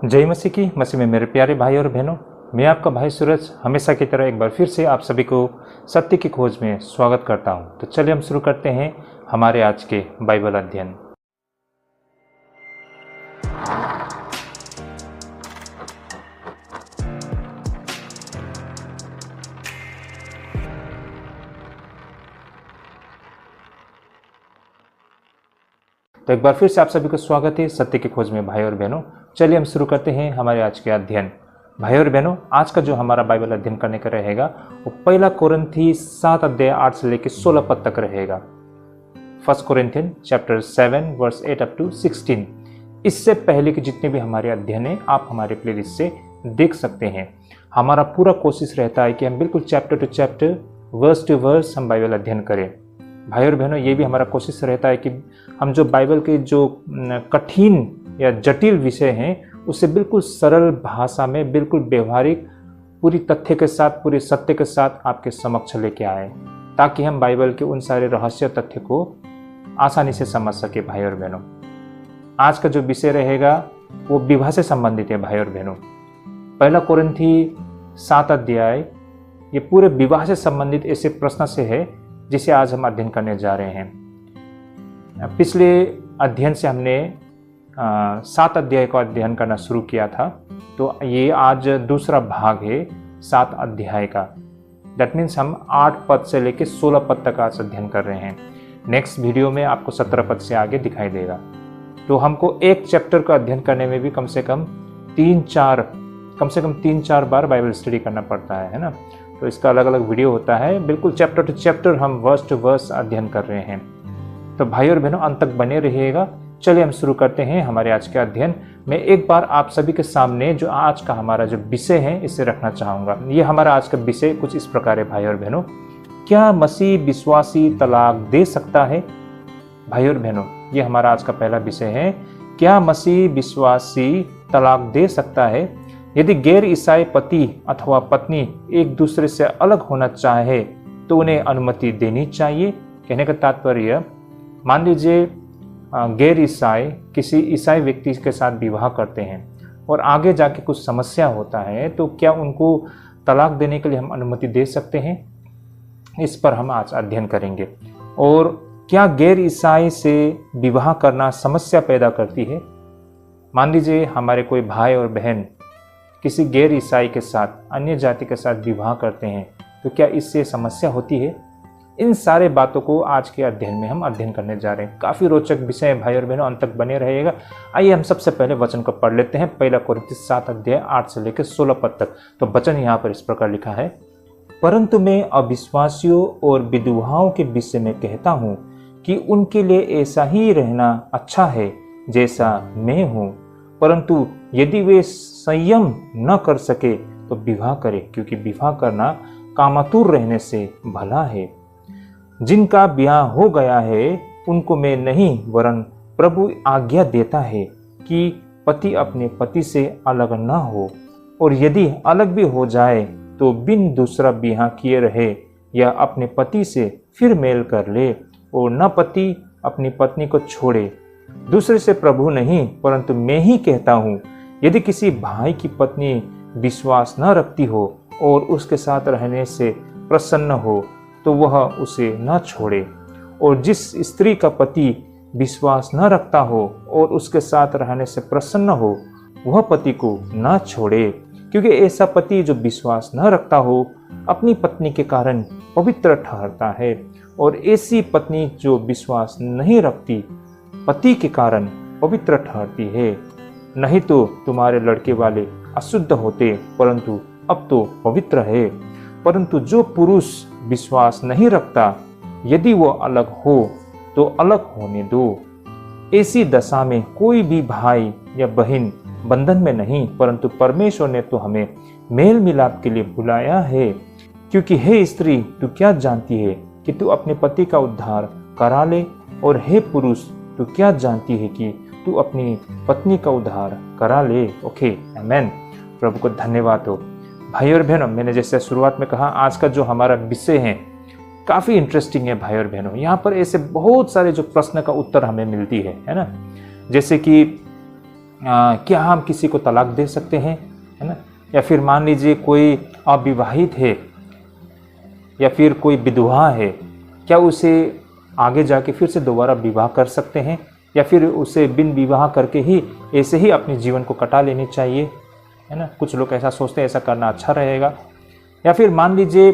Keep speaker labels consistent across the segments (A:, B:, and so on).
A: जय मसीह की। मसीह में मेरे प्यारे भाई और बहनों, मैं आपका भाई सूरज हमेशा की तरह एक बार फिर से आप सभी को सत्य की खोज में स्वागत करता हूं। तो चलिए हम शुरू करते हैं हमारे आज के बाइबल अध्ययन। तो एक बार फिर से आप सभी को स्वागत है सत्य की खोज में भाई और बहनों। चलिए हम शुरू करते हैं हमारे आज के अध्ययन। भाई और बहनों, आज का जो हमारा बाइबल अध्ययन करने का रहेगा वो पहला कोरिन्थी 7 अध्याय 8 से लेकर 16 पद तक रहेगा। 1 Corinthian chapter 7 verse 8 up to 16। इससे पहले के जितने भी हमारे अध्ययन हैं आप हमारे प्लेलिस्ट से देख सकते हैं। हमारा पूरा कोशिश रहता है कि हम बिल्कुल chapter to chapter, verse to verse हम बाइबल अध्ययन करें। भाई और बहनों, ये भी हमारा कोशिश रहता है कि हम जो बाइबल के जो कठिन या जटिल विषय हैं उसे बिल्कुल सरल भाषा में, बिल्कुल व्यवहारिक, पूरी तथ्य के साथ, पूरी सत्य के साथ आपके समक्ष लेके आए, ताकि हम बाइबल के उन सारे रहस्य तथ्य को आसानी से समझ सके। भाई और बहनों, आज का जो विषय रहेगा वो विवाह से संबंधित है। भाई और बहनों, पहला कोरिन्थी 7 अध्याय ये पूरे विवाह से संबंधित ऐसे प्रश्न से है जिसे आज हम अध्ययन करने जा रहे हैं। पिछले अध्ययन से हमने 7 अध्याय का अध्ययन करना शुरू किया था, तो ये आज दूसरा भाग है 7 अध्याय का। दैट मीन्स हम 8 पद से लेकर 16 पद तक आज अध्ययन कर रहे हैं। नेक्स्ट वीडियो में आपको 17 पद से आगे दिखाई देगा। तो हमको एक चैप्टर का अध्ययन करने में भी कम से कम 3-4 बार बाइबल स्टडी करना पड़ता है ना। तो इसका अलग अलग वीडियो होता है। बिल्कुल चैप्टर टू चैप्टर हम वर्स टू वर्स अध्ययन कर रहे हैं। तो भाई और बहनों, अंत तक बने रहिएगा। चलिए हम शुरू करते हैं हमारे आज के अध्ययन। मैं एक बार आप सभी के सामने जो आज का हमारा जो विषय है इसे रखना चाहूँगा। ये हमारा आज का विषय कुछ इस प्रकार है। भाई और बहनों, क्या मसीह विश्वासी तलाक दे सकता है? भाई और बहनों, ये हमारा आज का पहला विषय है। क्या मसीह विश्वासी तलाक दे सकता है? यदि गैर ईसाई पति अथवा पत्नी एक दूसरे से अलग होना चाहे तो उन्हें अनुमति देनी चाहिए। कहने का तात्पर्य, मान लीजिए गैर ईसाई किसी ईसाई व्यक्ति के साथ विवाह करते हैं और आगे जाके कुछ समस्या होता है, तो क्या उनको तलाक देने के लिए हम अनुमति दे सकते हैं? इस पर हम आज अध्ययन करेंगे। और क्या गैर ईसाई से विवाह करना समस्या पैदा करती है? मान लीजिए हमारे कोई भाई और बहन किसी गैर ईसाई के साथ, अन्य जाति के साथ विवाह करते हैं, तो क्या इससे समस्या होती है? इन सारे बातों को आज के अध्ययन में हम अध्ययन करने जा रहे हैं। काफ़ी रोचक विषय है भाई और बहनों, अंत तक बने रहेगा। आइए हम सबसे पहले वचन को पढ़ लेते हैं। पहला कोरिन्थी 7 अध्याय 8 से लेकर 16 पद तक। तो वचन यहाँ पर इस प्रकार लिखा है, परंतु मैं अविश्वासियों और विधवाओं के विषय में कहता हूँ कि उनके लिए ऐसा ही रहना अच्छा है जैसा मैं हूँ। परंतु यदि वे संयम न कर सके तो विवाह करें, क्योंकि विवाह करना कामातुर रहने से भला है। जिनका ब्याह हो गया है उनको मैं नहीं, वरन प्रभु आज्ञा देता है कि पति अपने पति से अलग न हो, और यदि अलग भी हो जाए तो बिन दूसरा ब्याह किए रहे, या अपने पति से फिर मेल कर ले, और न पति अपनी पत्नी को छोड़े। दूसरे से प्रभु नहीं, परंतु मैं ही कहता हूँ, यदि किसी भाई की पत्नी विश्वास न रखती हो और उसके साथ रहने से प्रसन्न हो तो वह उसे न छोड़े, और जिस स्त्री का पति विश्वास न रखता हो और उसके साथ रहने से प्रसन्न हो वह पति को न छोड़े, क्योंकि ऐसा पति जो विश्वास न रखता हो अपनी पत्नी के कारण पवित्र ठहरता है, और ऐसी पत्नी जो विश्वास नहीं रखती पति के कारण पवित्र ठहरती है। नहीं तो तुम्हारे लड़के वाले अशुद्ध होते, परंतु अब तो पवित्र है। परंतु जो पुरुष विश्वास नहीं रखता, यदि वो अलग हो तो अलग होने दो। ऐसी दशा में कोई भी भाई या बहन बंधन में नहीं, परंतु परमेश्वर ने तो हमें मेल मिलाप के लिए बुलाया है। क्योंकि हे स्त्री, तू क्या जानती है कि तू अपने पति का उद्धार करा ले, और हे पुरुष, तू क्या जानती है कि तू अपनी पत्नी का उद्धार करा ले। ओके, आमेन। प्रभु को धन्यवाद हो। भाई और बहनों, मैंने जैसे शुरुआत में कहा, आज का जो हमारा विषय है काफ़ी इंटरेस्टिंग है। भाई और बहनों, यहाँ पर ऐसे बहुत सारे जो प्रश्न का उत्तर हमें मिलती है ना। जैसे कि क्या हम किसी को तलाक दे सकते हैं, है ना? या फिर मान लीजिए कोई अविवाहित है या फिर कोई विधवा है, क्या उसे आगे जाके फिर से दोबारा विवाह कर सकते हैं, या फिर उसे बिन विवाह करके ही ऐसे ही अपने जीवन को कटा लेनी चाहिए, है ना? कुछ लोग ऐसा सोचते हैं ऐसा करना अच्छा रहेगा। या फिर मान लीजिए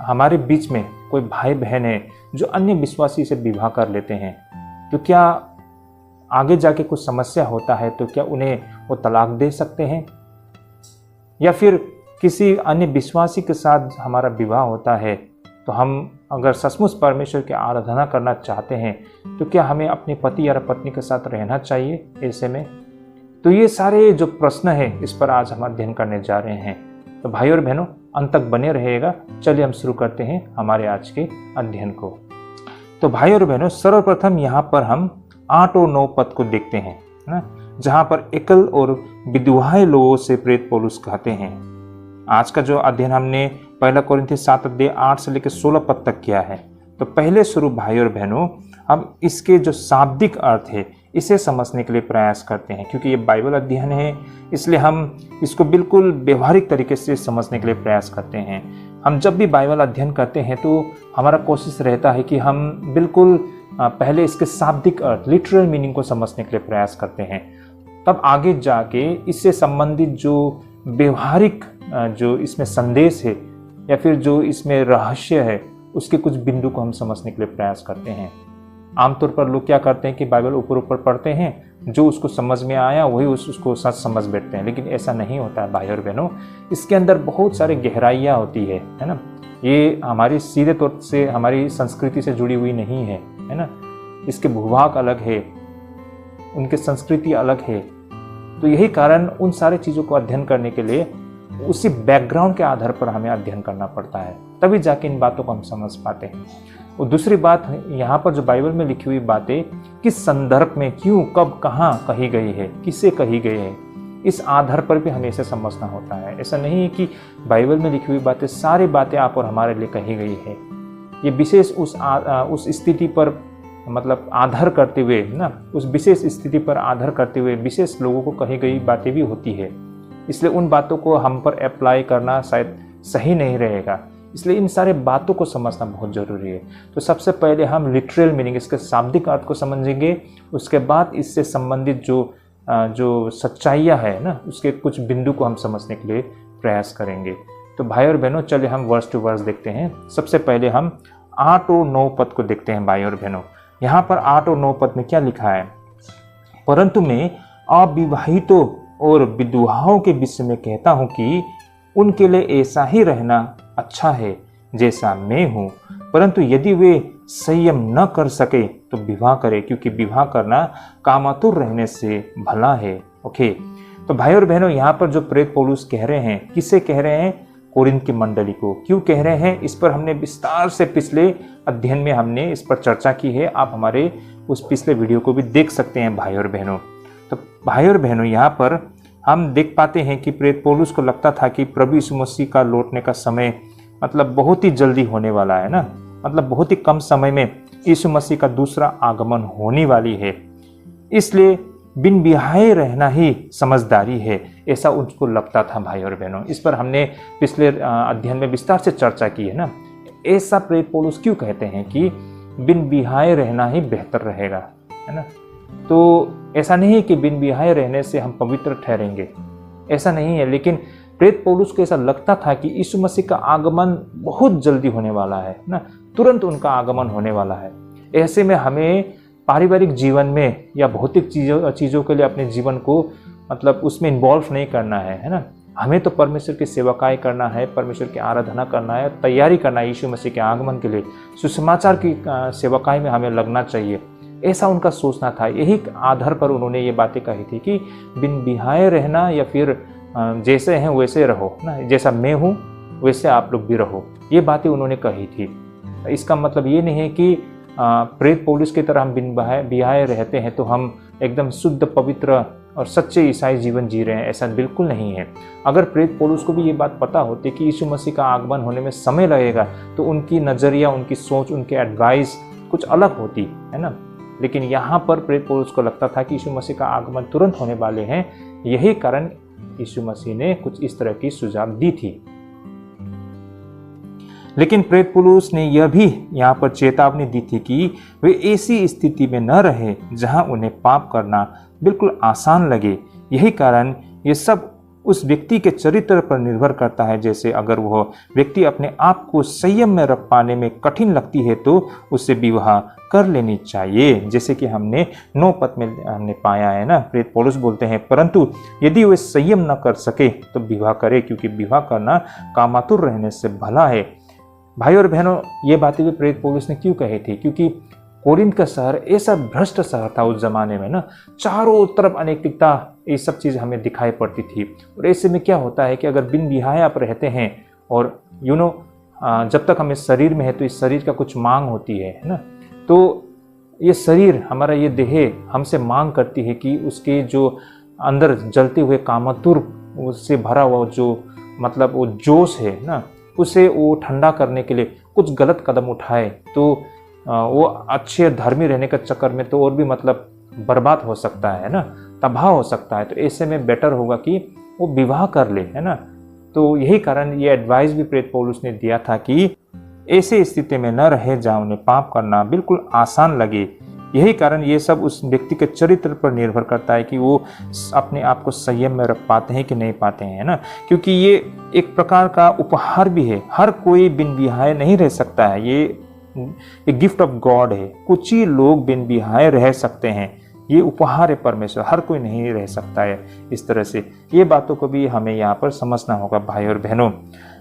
A: हमारे बीच में कोई भाई बहन है जो अन्य विश्वासी से विवाह कर लेते हैं, तो क्या आगे जाके कुछ समस्या होता है तो क्या उन्हें वो तलाक दे सकते हैं? या फिर किसी अन्य विश्वासी के साथ हमारा विवाह होता है तो हम अगर सचमुच परमेश्वर की आराधना करना चाहते हैं तो क्या हमें अपने पति या पत्नी के साथ रहना चाहिए ऐसे में? तो ये सारे जो प्रश्न हैं इस पर आज हम अध्ययन करने जा रहे हैं। तो भाई और बहनों, अंत तक बने रहेगा। चलिए हम शुरू करते हैं हमारे आज के अध्ययन को। तो भाई और बहनों, सर्वप्रथम यहाँ पर हम 8 और 9 पद को देखते हैं ना, जहाँ पर एकल और विधवाए लोगों से प्रेरित पौलुस कहते हैं। आज का जो अध्ययन हमने 1 कोरिन्थी 7 अध्याय 8 से लेकर 16 पद तक किया है। तो पहले शुरू भाई और बहनों, हम इसके जो शाब्दिक अर्थ है इसे समझने के लिए प्रयास करते हैं, क्योंकि ये बाइबल अध्ययन है इसलिए हम इसको बिल्कुल व्यवहारिक तरीके से समझने के लिए प्रयास करते हैं। हम जब भी बाइबल अध्ययन करते हैं तो हमारा कोशिश रहता है कि हम बिल्कुल पहले इसके शाब्दिक अर्थ, लिटरल मीनिंग को समझने के लिए प्रयास करते हैं, तब आगे जाके इससे संबंधित जो व्यवहारिक जो इसमें संदेश है या फिर जो इसमें रहस्य है उसके कुछ बिंदु को हम समझने के लिए प्रयास करते हैं। आमतौर पर लोग क्या करते हैं कि बाइबल ऊपर ऊपर पढ़ते हैं, जो उसको समझ में आया वही उसको सच समझ बैठते हैं, लेकिन ऐसा नहीं होता है भाई और बहनों। इसके अंदर बहुत सारी गहराइयाँ होती है ना। ये हमारी सीधे तौर से हमारी संस्कृति से जुड़ी हुई नहीं है ना। इसके भूभाग अलग है, उनकी संस्कृति अलग है। तो यही कारण उन सारे चीज़ों को अध्ययन करने के लिए उसी बैकग्राउंड के आधार पर हमें अध्ययन करना पड़ता है, तभी जाके इन बातों को हम समझ पाते हैं। और दूसरी बात, यहाँ पर जो बाइबल में लिखी हुई बातें किस संदर्भ में, क्यों, कब, कहाँ कही गई है, किससे कही गई है, इस आधार पर भी हमें इसे समझना होता है। ऐसा नहीं है कि बाइबल में लिखी हुई बातें सारी बातें आप और हमारे लिए कही गई है। ये विशेष उस स्थिति पर मतलब आधार करते हुए ना, उस विशेष स्थिति पर आधार करते हुए विशेष लोगों को कही गई बातें भी होती है। इसलिए उन बातों को हम पर अप्लाई करना शायद सही नहीं रहेगा, इसलिए इन सारे बातों को समझना बहुत ज़रूरी है। तो सबसे पहले हम लिटरल मीनिंग, इसके शाब्दिक अर्थ को समझेंगे, उसके बाद इससे संबंधित जो सच्चाइयाँ है ना उसके कुछ बिंदु को हम समझने के लिए प्रयास करेंगे। तो भाई और बहनों, चलिए हम वर्स टू वर्स देखते हैं। सबसे पहले हम 8 और 9 पद को देखते हैं भाई और बहनों। यहाँ पर 8 और 9 पद में क्या लिखा है? परंतु मैं अविवाहितों और विधवाओं के विषय में कहता हूँ कि उनके लिए ऐसा ही रहना अच्छा है जैसा मैं हूँ, परंतु यदि वे संयम न कर सके तो विवाह करे, क्योंकि विवाह करना कामातुर रहने से भला है। ओके, तो भाई और बहनों, यहाँ पर जो प्रेरित पौलुस कह रहे हैं, किससे कह रहे हैं? कोरिन्थ की मंडली को। क्यों कह रहे हैं? इस पर हमने विस्तार से पिछले अध्ययन में हमने इस पर चर्चा की है। आप हमारे उस पिछले वीडियो को भी देख सकते हैं भाई और बहनों। तो भाई और बहनों, यहाँ पर हम देख पाते हैं कि प्रेरित पौलुस को लगता था कि प्रभु यीशु मसीह का लौटने का समय मतलब बहुत ही जल्दी होने वाला है ना, मतलब बहुत ही कम समय में यीशु मसीह का दूसरा आगमन होने वाली है, इसलिए बिन बिहाए रहना ही समझदारी है, ऐसा उनको लगता था भाई और बहनों। इस पर हमने पिछले अध्ययन में विस्तार से चर्चा की है ना। ऐसा प्रेरित पौलुस क्यों कहते हैं कि बिन बिहाए रहना ही बेहतर रहेगा, है ना। तो ऐसा नहीं है कि बिन बिहाए रहने से हम पवित्र ठहरेंगे, ऐसा नहीं है, लेकिन प्रेरित पौलुस को ऐसा लगता था कि यीशु मसीह का आगमन बहुत जल्दी होने वाला है ना, तुरंत उनका आगमन होने वाला है। ऐसे में हमें पारिवारिक जीवन में या भौतिक चीज़ों के लिए अपने जीवन को मतलब उसमें इन्वॉल्व नहीं करना है ना। हमें तो परमेश्वर की सेवकाई करना है, परमेश्वर की आराधना करना है, तैयारी करना है यीशु मसीह के आगमन के लिए, सुसमाचार की सेवकाई में हमें लगना चाहिए, ऐसा उनका सोचना था। यही आधार पर उन्होंने ये बातें कही थी कि बिन बिहाए रहना या फिर जैसे हैं वैसे रहो ना, जैसा मैं हूँ वैसे आप लोग भी रहो, ये बातें उन्होंने कही थी। इसका मतलब ये नहीं है कि प्रेरित पौलुस की तरह हम बिन बिहाए रहते हैं तो हम एकदम शुद्ध, पवित्र और सच्चे ईसाई जीवन जी रहे हैं, ऐसा बिल्कुल नहीं है। अगर प्रेरित पौलुस को भी ये बात पता होती कि यीशु मसीह का आगमन होने में समय लगेगा तो उनकी नज़रिया, उनकी सोच, उनके एडवाइस कुछ अलग होती है ना। लेकिन यहाँ पर प्रेरित पौलुस को लगता था कि यीशु मसीह का आगमन तुरंत होने वाले हैं। यही कारण यीशु मसीह ने कुछ इस तरह की सुझाव दी थी। लेकिन प्रेरित पौलुस ने यह भी यहाँ पर चेतावनी दी थी कि वे ऐसी स्थिति में न रहे जहाँ उन्हें पाप करना बिल्कुल आसान लगे। यही कारण ये सब उस व्यक्ति के चरित्र पर निर्भर करता है। जैसे अगर वह व्यक्ति अपने आप को संयम में रख पाने में कठिन लगती है तो उसे विवाह कर लेनी चाहिए। जैसे कि हमने 9 पद में हमने पाया है ना, प्रेरित पौलुस बोलते हैं, परंतु यदि वे संयम न कर सके तो विवाह करे, क्योंकि विवाह करना कामातुर रहने से भला है। भाई और बहनों, ये बातें भी प्रेरित पौलुस ने क्यों कही थी? क्योंकि कोरिन्थ का शहर ऐसा भ्रष्ट शहर था उस जमाने में ना, चारों तरफ अनैतिकता, ये सब चीज़ हमें दिखाई पड़ती थी। और ऐसे में क्या होता है कि अगर बिन विवाह आप रहते हैं और जब तक हम इस शरीर में है तो इस शरीर का कुछ मांग होती है ना, तो ये शरीर हमारा, ये देह हमसे मांग करती है कि उसके जो अंदर जलते हुए कामातुर उससे भरा हुआ जो मतलब वो जोश है ना, उसे वो ठंडा करने के लिए कुछ गलत कदम उठाए तो वो अच्छे धर्मी रहने के चक्कर में तो और भी मतलब बर्बाद हो सकता है ना, तबाह हो सकता है। तो ऐसे में बेटर होगा कि वो विवाह कर ले, है ना। तो यही कारण ये एडवाइस भी प्रेरित पौलुस ने दिया था कि ऐसे स्थिति में न रहे जहाँ उन्हें पाप करना बिल्कुल आसान लगे। यही कारण ये सब उस व्यक्ति के चरित्र पर निर्भर करता है कि वो अपने आप को संयम में रख पाते हैं कि नहीं पाते हैं, है ना। क्योंकि ये एक प्रकार का उपहार भी है, हर कोई बिन विवाहे नहीं रह सकता है। ये एक गिफ्ट ऑफ गॉड है। कुछ ही लोग बिन विवाहे रह सकते हैं, ये उपहार है परमेश्वर, हर कोई नहीं रह सकता है इस तरह से। ये बातों को भी हमें यहाँ पर समझना होगा भाई और बहनों।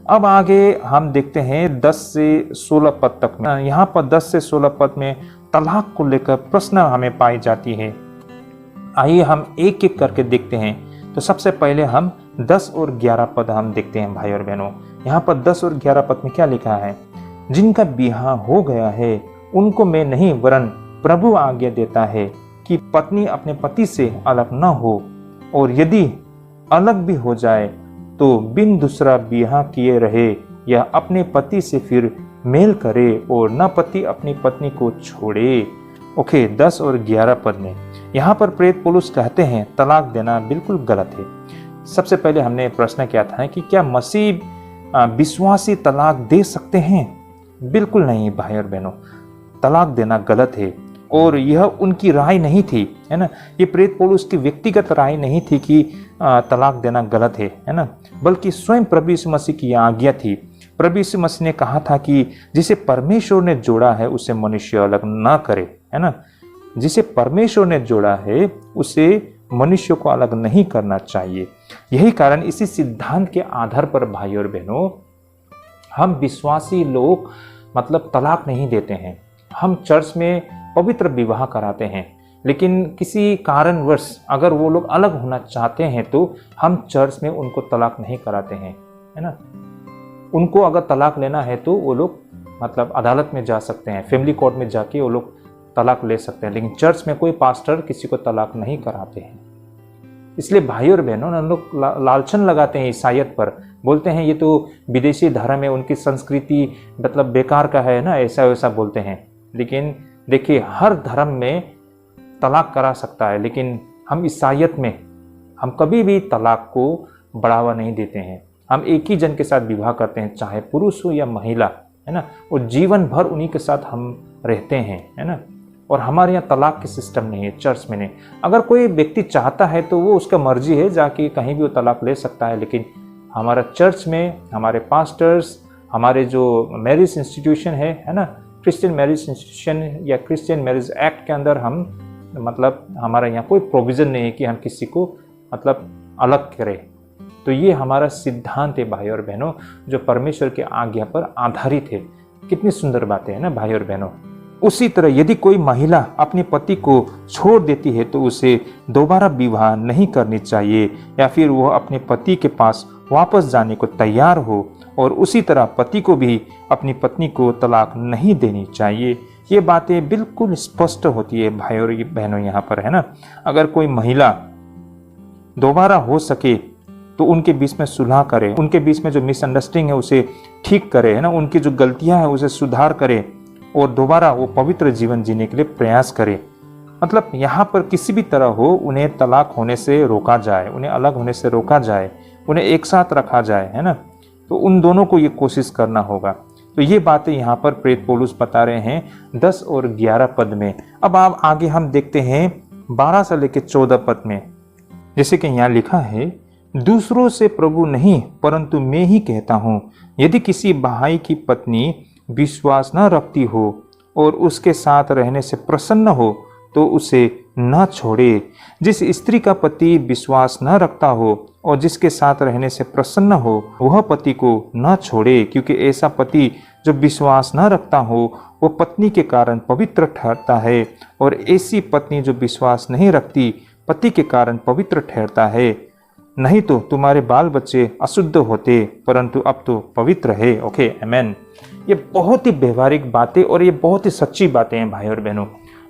A: अब आगे हम देखते हैं 10 से 16 पद तक में। यहाँ पर 10 से 16 पद में तलाक को लेकर प्रश्न हमें पाई जाती है। आइए हम एक एक करके देखते हैं। तो सबसे पहले हम 10 और 11 पद हम देखते हैं भाई और बहनों। यहाँ पर 10 और 11 पद में क्या लिखा है? जिनका ब्याह हो गया है उनको मैं नहीं, वरन प्रभु आज्ञा देता है कि पत्नी अपने पति से अलग न हो, और यदि अलग भी हो जाए तो बिन दूसरा ब्याह किए रहे या अपने पति से फिर मेल करे, और न पति अपनी पत्नी को छोड़े। ओके, 10 और 11 पद में यहाँ पर प्रेरित पौलुस कहते हैं तलाक देना बिल्कुल गलत है। सबसे पहले हमने प्रश्न किया था कि क्या मसीह विश्वासी तलाक दे सकते हैं? बिल्कुल नहीं भाई और बहनों, तलाक देना गलत है। और यह उनकी राय नहीं थी, है ना। ये प्रेरित पौलुस की व्यक्तिगत राय नहीं थी कि तलाक देना गलत है ना, बल्कि स्वयं प्रभु यीशु मसीह की आज्ञा थी। प्रभु यीशु मसीह ने कहा था कि जिसे परमेश्वर ने जोड़ा है उसे मनुष्य अलग ना करे, है ना। जिसे परमेश्वर ने जोड़ा है उसे मनुष्य को अलग नहीं करना चाहिए। यही कारण इसी सिद्धांत के आधार पर भाई और बहनों हम विश्वासी लोग मतलब तलाक नहीं देते हैं। हम चर्च में पवित्र विवाह कराते हैं, लेकिन किसी कारणवश अगर वो लोग अलग होना चाहते हैं तो हम चर्च में उनको तलाक नहीं कराते हैं, है ना। उनको अगर तलाक लेना है तो वो लोग मतलब अदालत में जा सकते हैं, फैमिली कोर्ट में जाके वो लोग तलाक ले सकते हैं, लेकिन चर्च में कोई पास्टर किसी को तलाक नहीं कराते हैं। इसलिए भाई और बहनों हम लोग लालचन लगाते हैं ईसाइयत पर, बोलते हैं ये तो विदेशी धर्म है, उनकी संस्कृति मतलब बेकार का है ना, ऐसा वैसा बोलते हैं। लेकिन देखिए हर धर्म में तलाक करा सकता है, लेकिन हम ईसाइयत में हम कभी भी तलाक को बढ़ावा नहीं देते हैं। हम एक ही जन के साथ विवाह करते हैं, चाहे पुरुष हो या महिला, है ना, और जीवन भर उन्हीं के साथ हम रहते हैं, है ना। और हमारे यहाँ तलाक की सिस्टम नहीं है, चर्च में नहीं। अगर कोई व्यक्ति चाहता है तो वो उसका मर्जी है, जाके कहीं भी वो तलाक ले सकता है, लेकिन हमारा चर्च में हमारे पास्टर्स, हमारे जो मैरिज इंस्टीट्यूशन है ना, क्रिश्चियन मैरिज इंस्टीट्यूशन या क्रिश्चियन मैरिज एक्ट के अंदर हम मतलब हमारा यहाँ कोई प्रोविज़न नहीं है कि हम किसी को मतलब अलग करें। तो ये हमारा सिद्धांत है भाई और बहनों, जो परमेश्वर के आज्ञा पर आधारित है। कितनी सुंदर बातें है ना भाई और बहनों। उसी तरह यदि कोई महिला अपने पति को छोड़ देती है तो उसे दोबारा विवाह नहीं करनी चाहिए, या फिर वह अपने पति के पास वापस जाने को तैयार हो, और उसी तरह पति को भी अपनी पत्नी को तलाक नहीं देनी चाहिए। ये बातें बिल्कुल स्पष्ट होती है भाई और बहनों यहाँ पर, है ना। अगर कोई महिला दोबारा हो सके तो उनके बीच में सुलह करे, उनके बीच में जो मिसअंडरस्टैंडिंग है उसे ठीक करे, है ना, उनकी जो गलतियां हैं उसे सुधार करे और दोबारा वो पवित्र जीवन जीने के लिए प्रयास करे। मतलब यहाँ पर किसी भी तरह हो उन्हें तलाक होने से रोका जाए, उन्हें अलग होने से रोका जाए, उन्हें एक साथ रखा जाए, है ना। तो उन दोनों को ये कोशिश करना होगा। तो ये बातें यहाँ पर प्रेरित पौलुस बता रहे हैं 10 और 11 पद में। अब आप आगे हम देखते हैं 12 से लेकर 14 पद में, जैसे कि यहाँ लिखा है, दूसरों से प्रभु नहीं परंतु मैं ही कहता हूँ, यदि किसी भाई की पत्नी विश्वास न रखती हो और उसके साथ रहने से प्रसन्न हो तो उसे न छोड़े। जिस स्त्री का पति विश्वास न रखता हो और जिसके साथ रहने से प्रसन्न हो वह पति को न छोड़े, क्योंकि ऐसा पति जो विश्वास न रखता हो वो पत्नी के कारण पवित्र ठहरता है और ऐसी पत्नी जो विश्वास नहीं रखती पति के कारण पवित्र ठहरता है। नहीं तो तुम्हारे बाल बच्चे अशुद्ध होते परंतु अब तो पवित्र है। ओके, आमेन। ये बहुत ही व्यवहारिक बातें और ये बहुत ही सच्ची बातें हैं भाई और बहनों।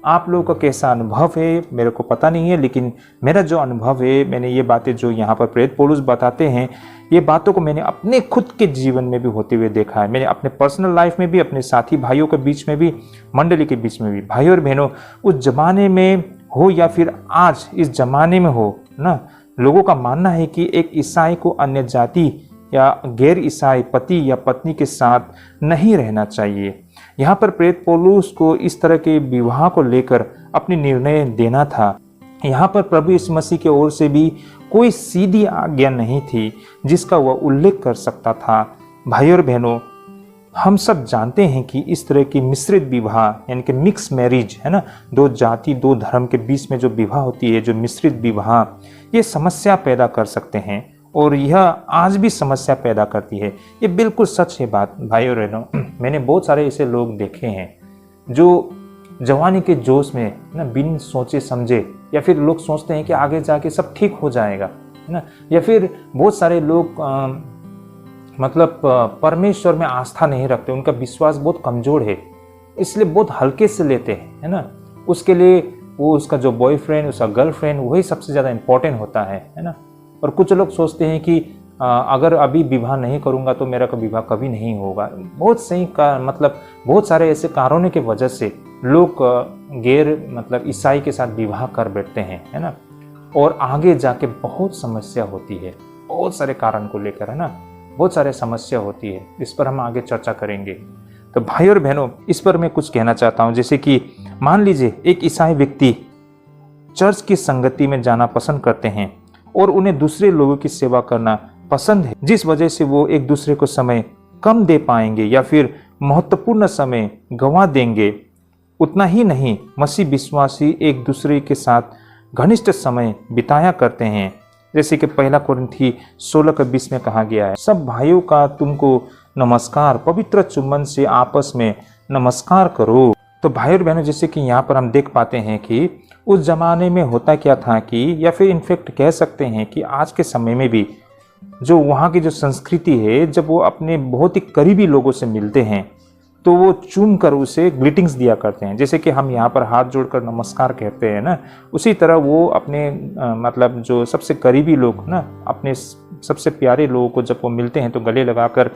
A: आप लोगों का कैसा अनुभव है मेरे को पता नहीं है, लेकिन मेरा जो अनुभव है, मैंने ये बातें जो यहाँ पर प्रेरित पौलुस बताते हैं, ये बातों को मैंने अपने खुद के जीवन में भी होते हुए देखा है। मैंने अपने पर्सनल लाइफ में भी, अपने साथी भाइयों के बीच में भी, मंडली के बीच में भी। भाई और बहनों, उस जमाने में हो या फिर आज इस जमाने में हो ना, लोगों का मानना है कि एक ईसाई को अन्य जाति या गैर ईसाई पति या पत्नी के साथ नहीं रहना चाहिए। यहाँ पर प्रेरित पौलुस को इस तरह के विवाह को लेकर अपनी निर्णय देना था। यहाँ पर प्रभु यीशु मसीह की ओर से भी कोई सीधी आज्ञा नहीं थी जिसका वह उल्लेख कर सकता था। भाई और बहनों, हम सब जानते हैं कि इस तरह की मिश्रित विवाह यानी कि मिक्स मैरिज, है ना, दो जाति दो धर्म के बीच में जो विवाह होती है, जो मिश्रित विवाह, ये समस्या पैदा कर सकते हैं और यह आज भी समस्या पैदा करती है। ये बिल्कुल सच है बात भाई और बहनों। मैंने बहुत सारे ऐसे लोग देखे हैं जो जवानी के जोश में ना बिन सोचे समझे, या फिर लोग सोचते हैं कि आगे जाके सब ठीक हो जाएगा, है ना, या फिर बहुत सारे लोग मतलब परमेश्वर में आस्था नहीं रखते, उनका विश्वास बहुत कमजोर है, इसलिए बहुत हल्के से लेते हैं, है ना। उसके लिए वो उसका जो बॉयफ्रेंड, उसका गर्लफ्रेंड, वही सबसे ज़्यादा इम्पोर्टेंट होता है ना। और कुछ लोग सोचते हैं कि अगर अभी विवाह नहीं करूंगा तो मेरा विवाह कभी नहीं होगा। बहुत सही का मतलब बहुत सारे ऐसे कारणों की वजह से लोग गैर मतलब ईसाई के साथ विवाह कर बैठते हैं, है ना, और आगे जाके बहुत समस्या होती है, बहुत सारे कारण को लेकर, है ना, बहुत सारे समस्या होती है। इस पर हम आगे चर्चा करेंगे। तो भाई और बहनों, इस पर मैं कुछ कहना चाहता हूँ। जैसे कि मान लीजिए एक ईसाई व्यक्ति चर्च की संगति में जाना पसंद करते हैं और उन्हें दूसरे लोगों की सेवा करना पसंद है, जिस वजह से वो एक दूसरे को समय कम दे पाएंगे या फिर महत्वपूर्ण समय गंवा देंगे। उतना ही नहीं, मसीह विश्वासी एक दूसरे के साथ घनिष्ठ समय बिताया करते हैं, जैसे कि 1 कोरिन्थी 16:20 में कहा गया है, सब भाइयों का तुमको नमस्कार, पवित्र चुम्बन से आपस में नमस्कार करो। तो भाई और बहनों, जैसे कि यहाँ पर हम देख पाते हैं कि उस जमाने में होता क्या था कि, या फिर इनफैक्ट कह सकते हैं कि आज के समय में भी जो वहाँ की जो संस्कृति है, जब वो अपने बहुत ही करीबी लोगों से मिलते हैं तो वो चूम कर उसे ग्रीटिंग्स दिया करते हैं। जैसे कि हम यहाँ पर हाथ जोड़कर नमस्कार कहते हैं ना, उसी तरह वो अपने मतलब जो सबसे करीबी लोग ना, अपने सबसे प्यारे लोगों को जब वो मिलते हैं तो गले लगाकर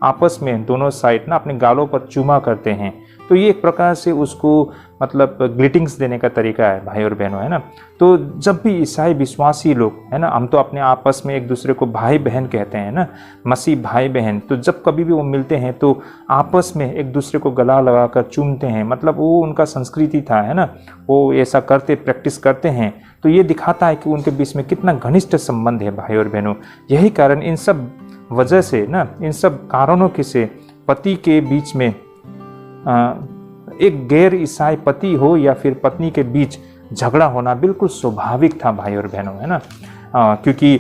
A: आपस में दोनों साइड ना अपने गालों पर चूमा करते हैं। तो ये एक प्रकार से उसको मतलब ग्रीटिंग्स देने का तरीका है भाई और बहनों, है ना। तो जब भी ईसाई विश्वासी लोग, है ना, हम तो अपने आपस में एक दूसरे को भाई बहन कहते हैं ना, मसीह भाई बहन, तो जब कभी भी वो मिलते हैं तो आपस में एक दूसरे को गला लगाकर चूमते हैं, मतलब वो उनका संस्कृति था, है ना, वो ऐसा करते प्रैक्टिस करते हैं। तो ये दिखाता है कि उनके बीच में कितना घनिष्ठ संबंध है भाई और बहनों। यही कारण इन सब वजह से ना, इन सब कारणों के से पति के बीच में एक गैर ईसाई पति हो या फिर पत्नी के बीच झगड़ा होना बिल्कुल स्वाभाविक था भाई और बहनों, है ना। क्योंकि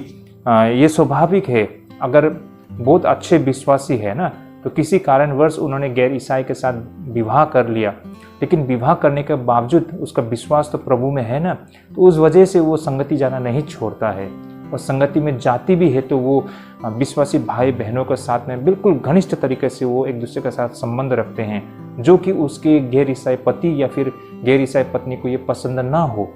A: ये स्वाभाविक है। अगर बहुत अच्छे विश्वासी है ना, तो किसी कारणवश उन्होंने गैर ईसाई के साथ विवाह कर लिया, लेकिन विवाह करने के बावजूद उसका विश्वास तो प्रभु में है ना, तो उस वजह से वो संगति जाना नहीं छोड़ता है। और संगति में जाती भी है तो वो विश्वासी भाई बहनों के साथ में बिल्कुल घनिष्ठ तरीके से वो एक दूसरे के साथ संबंध रखते हैं, जो कि उसके गैर ईसाई पति या फिर गैर ईसाई पत्नी को ये पसंद ना हो।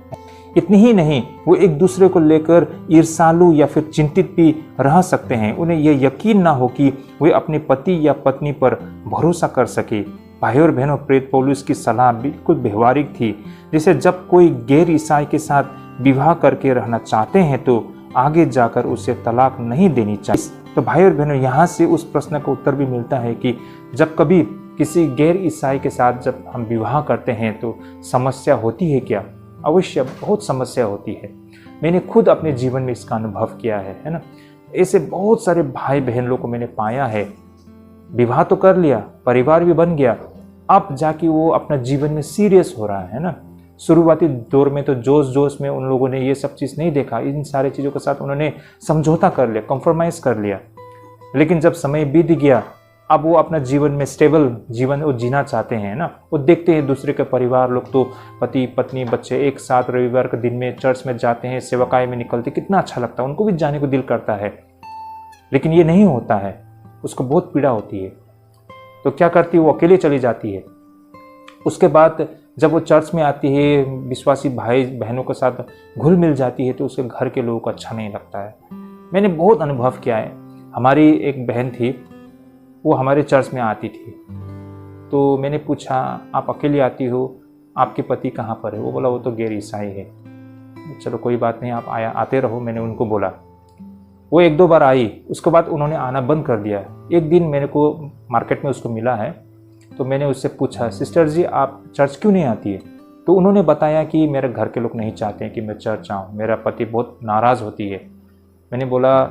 A: इतनी ही नहीं, वो एक दूसरे को लेकर ईर्ष्यालु या फिर चिंतित भी रह सकते हैं। उन्हें यह यकीन ना हो कि वे अपने पति या पत्नी पर भरोसा कर सके, भाई और बहनों, प्रेरित पौलुस की सलाह बिल्कुल व्यवहारिक थी। जैसे जब कोई गैर ईसाई के साथ विवाह करके रहना चाहते हैं तो आगे जाकर उसे तलाक नहीं देनी चाहिए। तो भाई और बहनों, यहाँ से उस प्रश्न का उत्तर भी मिलता है कि जब कभी किसी गैर ईसाई के साथ जब हम विवाह करते हैं तो समस्या होती है क्या? अवश्य बहुत समस्या होती है। मैंने खुद अपने जीवन में इसका अनुभव किया है ना। ऐसे बहुत सारे भाई बहन लोग को मैंने पाया है, विवाह तो कर लिया, परिवार भी बन गया, अब जाके वो अपना जीवन में सीरियस हो रहा है ना। शुरुआती दौर में तो जोश जोश में उन लोगों ने ये सब चीज़ नहीं देखा, इन सारी चीज़ों के साथ उन्होंने समझौता कर लिया, कॉम्प्रोमाइज़ कर लिया। लेकिन जब समय बीत गया, अब वो अपना जीवन में स्टेबल जीवन वो जीना चाहते हैं ना। वो देखते हैं दूसरे के परिवार लोग तो पति पत्नी बच्चे एक साथ रविवार के दिन में चर्च में जाते हैं, सेवकाई में निकलते, कितना अच्छा लगता है, उनको भी जाने को दिल करता है। लेकिन ये नहीं होता है, उसको बहुत पीड़ा होती है। तो क्या करती है, वो अकेले चली जाती है। उसके बाद जब वो चर्च में आती है, विश्वासी भाई बहनों के साथ घुल मिल जाती है, तो उसके घर के लोगों को अच्छा नहीं लगता है। मैंने बहुत अनुभव किया है। हमारी एक बहन थी, वो हमारे चर्च में आती थी। तो मैंने पूछा, आप अकेली आती हो, आपके पति कहाँ पर है? वो बोला वो तो गैर ईसाई है। चलो कोई बात नहीं, आप आते रहो, मैंने उनको बोला। वो एक दो बार आई, उसके बाद उन्होंने आना बंद कर दिया। एक दिन मेरे को मार्केट में उसको मिला है, तो मैंने उससे पूछा, सिस्टर जी आप चर्च क्यों नहीं आती है? तो उन्होंने बताया कि मेरे घर के लोग नहीं चाहते हैं कि मैं चर्च आऊँ, मेरा पति बहुत नाराज़ होती है। मैंने बोला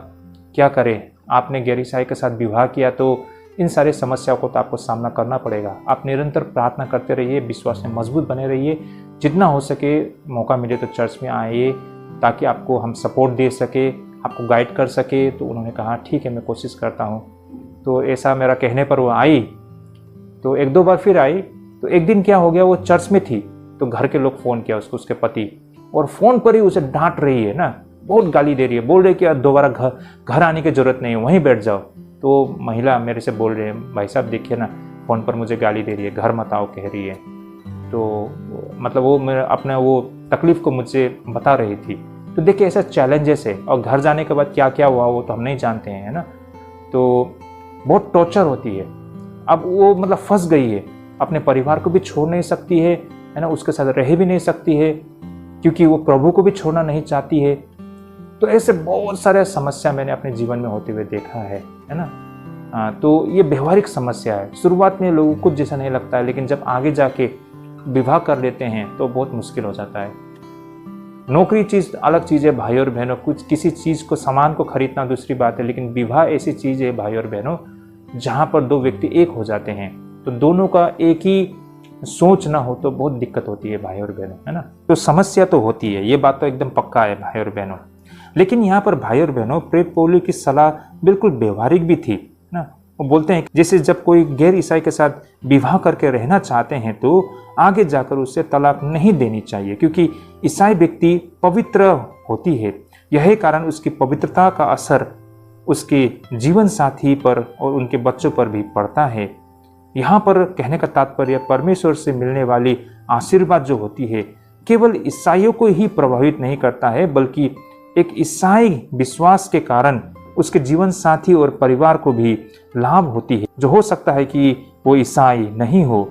A: क्या करें, आपने गैर ईसाई के साथ विवाह किया तो इन सारे समस्याओं को तो आपको सामना करना पड़ेगा। आप निरंतर प्रार्थना करते रहिए, विश्वास में मजबूत बने रहिए, जितना हो सके मौका मिले तो चर्च में आइए, ताकि आपको हम सपोर्ट दे सके, आपको गाइड कर सके। तो उन्होंने कहा ठीक है, मैं कोशिश करता हूँ। तो ऐसा मेरा कहने पर वो आई। तो एक दो बार फिर आई। तो एक दिन क्या हो गया, वो चर्च में थी, तो घर के लोग फ़ोन किया उसको, उसके पति, और फ़ोन पर ही उसे डांट रही है ना, बहुत गाली दे रही है, बोल रही है कि दोबारा घर आने की ज़रूरत नहीं है, वहीं बैठ जाओ। तो महिला मेरे से बोल रही है, भाई साहब देखिए ना, फ़ोन पर मुझे गाली दे रही है, घर मत आओ कह रही है। तो मतलब वो मेरा अपना वो तकलीफ़ को मुझे बता रही थी। तो देखिए ऐसा चैलेंजेस है, और घर जाने के बाद क्या क्या हुआ वो तो हम नहीं जानते हैं, है ना। तो बहुत टॉर्चर होती है। अब वो मतलब फंस गई है, अपने परिवार को भी छोड़ नहीं सकती है ना, उसके साथ रह भी नहीं सकती है, क्योंकि वो प्रभु को भी छोड़ना नहीं चाहती है। तो ऐसे बहुत सारे समस्या मैंने अपने जीवन में होते हुए देखा है ना। तो ये व्यवहारिक समस्या है। शुरुआत में लोगों को जैसा नहीं लगता है, लेकिन जब आगे जाके विवाह कर लेते हैं तो बहुत मुश्किल हो जाता है। नौकरी चीज़ अलग चीज़ है भाई और बहनों, कुछ किसी चीज़ को सामान को खरीदना दूसरी बात है, लेकिन विवाह ऐसी चीज़ है भाई और बहनों जहाँ पर दो व्यक्ति एक हो जाते हैं। तो दोनों का एक ही सोच ना हो तो बहुत दिक्कत होती है भाई और बहनों, है ना। तो समस्या तो होती है, ये बात तो एकदम पक्का है भाई और बहनों। लेकिन यहाँ पर भाई और बहनों, प्रेरित पौलुस की सलाह बिल्कुल व्यवहारिक भी थी ना। वो बोलते हैं जैसे जब कोई गैर ईसाई के साथ विवाह करके रहना चाहते हैं तो आगे जाकर उससे तलाक नहीं देनी चाहिए, क्योंकि ईसाई व्यक्ति पवित्र होती है। यही कारण उसकी पवित्रता का असर उसके जीवन साथी पर और उनके बच्चों पर भी पड़ता है। यहाँ पर कहने का तात्पर्य परमेश्वर से मिलने वाली आशीर्वाद जो होती है केवल ईसाइयों को ही प्रभावित नहीं करता है, बल्कि एक ईसाई विश्वास के कारण उसके जीवन साथी और परिवार को भी लाभ होती है। जो हो सकता है कि वो ईसाई नहीं हो,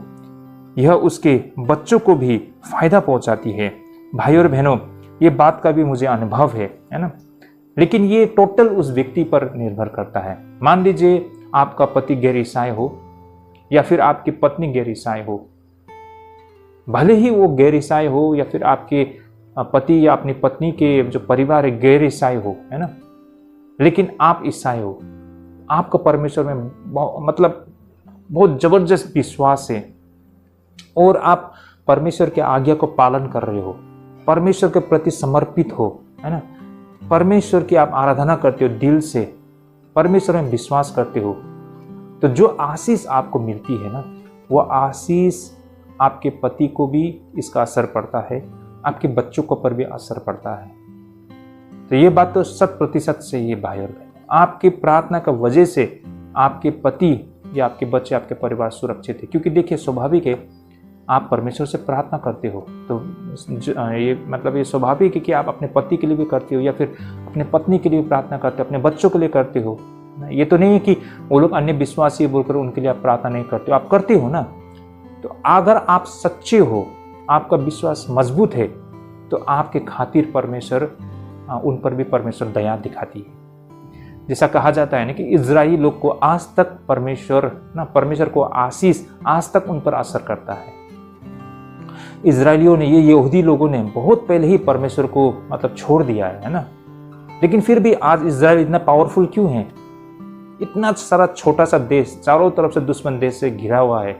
A: यह उसके बच्चों को भी फायदा पहुंचाती है। भाई और बहनों, ये बात का भी मुझे अनुभव है ना। लेकिन ये टोटल उस व्यक्ति पर निर्भर करता है। मान लीजिए आपका पति गैर ईसाई हो या फिर आपकी पत्नी गैर ईसाई हो, भले ही वो गैर ईसाई हो या फिर आपके पति या अपनी पत्नी के जो परिवार है गैर ईसाई हो, है ना, लेकिन आप ईसाई हो, आपका परमेश्वर में मतलब बहुत जबरदस्त विश्वास है और आप परमेश्वर के आज्ञा को पालन कर रहे हो, परमेश्वर के प्रति समर्पित हो, है ना, परमेश्वर की आप आराधना करते हो दिल से, परमेश्वर में विश्वास करते हो, तो जो आशीष आपको मिलती है ना, वो आशीष आपके पति को भी इसका असर पड़ता है, आपके बच्चों को पर भी असर पड़ता है। तो ये बात तो 100% सही है भाई और बहन। आपकी प्रार्थना का वजह से आपके पति या आपके बच्चे, आपके परिवार सुरक्षित है। क्योंकि देखिए स्वाभाविक है, आप परमेश्वर से प्रार्थना करते हो तो ये मतलब ये स्वाभाविक है कि आप अपने पति के लिए भी करते हो या फिर अपने पत्नी के लिए भी प्रार्थना करते हो, अपने बच्चों के लिए करते हो। ये तो नहीं है कि वो लोग अन्य विश्वासी बोलकर उनके लिए आप प्रार्थना नहीं करते हो, आप करते हो ना। तो अगर आप सच्चे हो, आपका विश्वास मजबूत है, तो आपके खातिर परमेश्वर उन पर भी परमेश्वर दया दिखाती है। जैसा कहा जाता है ना कि इजराइली लोग को आज तक परमेश्वर को आशीष आज तक उन पर असर करता है। इजराइलियों ने, ये यहूदी लोगों ने बहुत पहले ही परमेश्वर को छोड़ दिया है ना। लेकिन फिर भी आज इजराइल इतना पावरफुल क्यों है? इतना सारा छोटा सा देश, चारों तरफ से दुश्मन देश से घिरा हुआ है,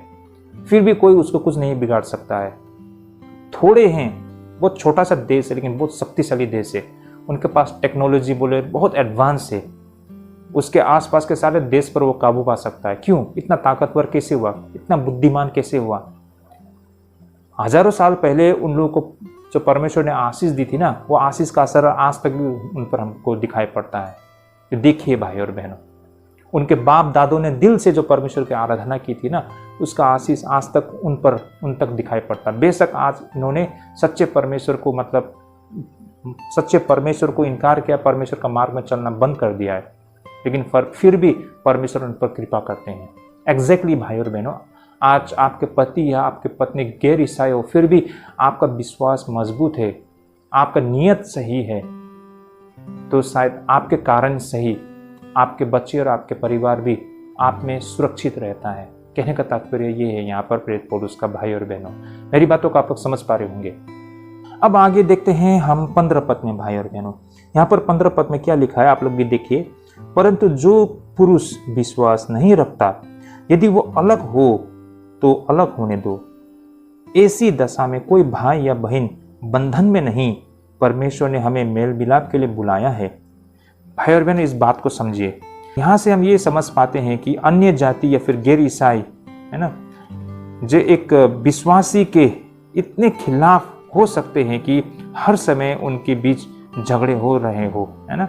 A: फिर भी कोई उसको कुछ नहीं बिगाड़ सकता है। थोड़े हैं, बहुत छोटा सा देश है लेकिन बहुत शक्तिशाली देश है। उनके पास टेक्नोलॉजी बोले बहुत एडवांस है। उसके आसपास के सारे देश पर वो काबू पा सकता है। क्यों? इतना ताकतवर कैसे हुआ? इतना बुद्धिमान कैसे हुआ? हजारों साल पहले उन लोगों को जो परमेश्वर ने आशीष दी थी ना, वो आशीष का असर आज तक भी उन पर हमको दिखाई पड़ता है। तो देखिए भाई और बहनों, उनके बाप दादों ने दिल से जो परमेश्वर की आराधना की थी ना, उसका आशीष आज तक उन तक दिखाई पड़ता। बेशक आज इन्होंने सच्चे परमेश्वर को इनकार किया, परमेश्वर का मार्ग में चलना बंद कर दिया है, लेकिन फिर भी परमेश्वर उन पर कृपा करते हैं। एग्जैक्टली भाई और बहनों, आज आपके पति या आपके पत्नी गैर ईसाई हो, फिर भी आपका विश्वास मजबूत है, आपका नियत सही है, तो शायद आपके कारण सही आपके बच्चे और आपके परिवार भी आप में सुरक्षित रहता है। कहने का तात्पर्य ये है यहाँ पर प्रेरित पौलुस का। भाई और बहनों, मेरी बातों को आप लोग समझ पा रहे होंगे। अब आगे देखते हैं हम 15 पद में। भाई और बहनों, यहाँ पर 15 पद में क्या लिखा है आप लोग भी देखिए। परंतु जो पुरुष विश्वास नहीं रखता, यदि वो अलग हो तो अलग होने दो। ऐसी दशा में कोई भाई या बहन बंधन में नहीं, परमेश्वर ने हमें मेल मिलाप के लिए बुलाया है। भाई और बहन, इस बात को समझिए। यहाँ से हम ये समझ पाते हैं कि अन्य जाति या फिर गैर ईसाई है ना, जो एक विश्वासी के इतने खिलाफ हो सकते हैं कि हर समय उनके बीच झगड़े हो रहे हो, है ना।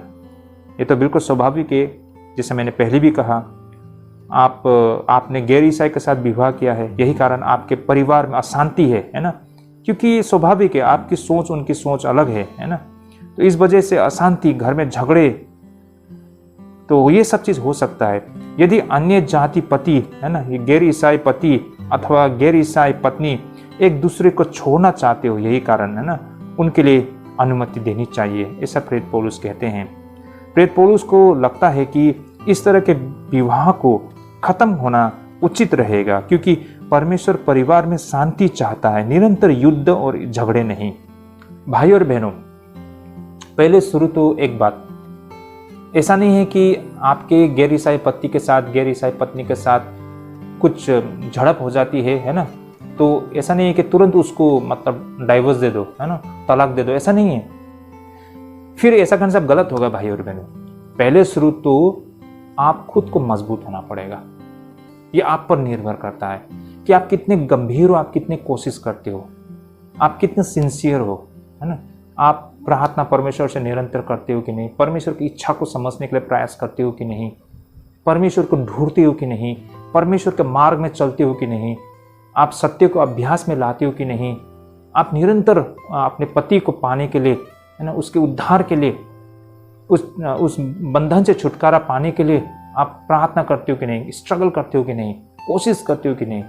A: ये तो बिल्कुल स्वाभाविक है। जैसे मैंने पहले भी कहा, आपने गैर ईसाई के साथ विवाह किया है, यही कारण आपके परिवार में अशांति है ना, क्योंकि स्वाभाविक है, आपकी सोच उनकी सोच अलग है ना। तो इस वजह से अशांति, घर में झगड़े, तो ये सब चीज हो सकता है। यदि अन्य जाति पति है ना, ये गैर ईसाई पति अथवा गैर ईसाई पत्नी एक दूसरे को छोड़ना चाहते हो, यही कारण है ना, उनके लिए अनुमति देनी चाहिए, ऐसा प्रेरित पौलुस कहते हैं। प्रेरित पौलुस को लगता है कि इस तरह के विवाह को खत्म होना उचित रहेगा, क्योंकि परमेश्वर परिवार में शांति चाहता है, निरंतर युद्ध और झगड़े नहीं। भाई और बहनों, पहले शुरू तो एक बात, ऐसा नहीं है कि आपके गैर ईसाई पति के साथ, गैर ईसाई पत्नी के साथ कुछ झड़प हो जाती है ना, तो ऐसा नहीं है कि तुरंत उसको डाइवोर्स दे दो, है ना, तलाक दे दो, ऐसा नहीं है। फिर ऐसा करने से गलत होगा भाई और बहनों। पहले शुरू तो आप खुद को मजबूत होना पड़ेगा। ये आप पर निर्भर करता है कि आप कितने गंभीर हो, आप कितने कोशिश करते हो, आप कितने सिंसियर हो, है ना। आप प्रार्थना परमेश्वर से निरंतर करते हो कि नहीं, परमेश्वर की इच्छा को समझने के लिए प्रयास करते हो कि नहीं, परमेश्वर को ढूंढते हो कि नहीं, परमेश्वर के मार्ग में चलते हो कि नहीं, आप सत्य को अभ्यास में लाते हो कि नहीं, आप निरंतर अपने पति को पाने के लिए, है ना, उसके उद्धार के लिए, उस बंधन से छुटकारा पाने के लिए आप प्रार्थना करते हो कि नहीं, स्ट्रगल करते हो कि नहीं, कोशिश करते हो कि नहीं।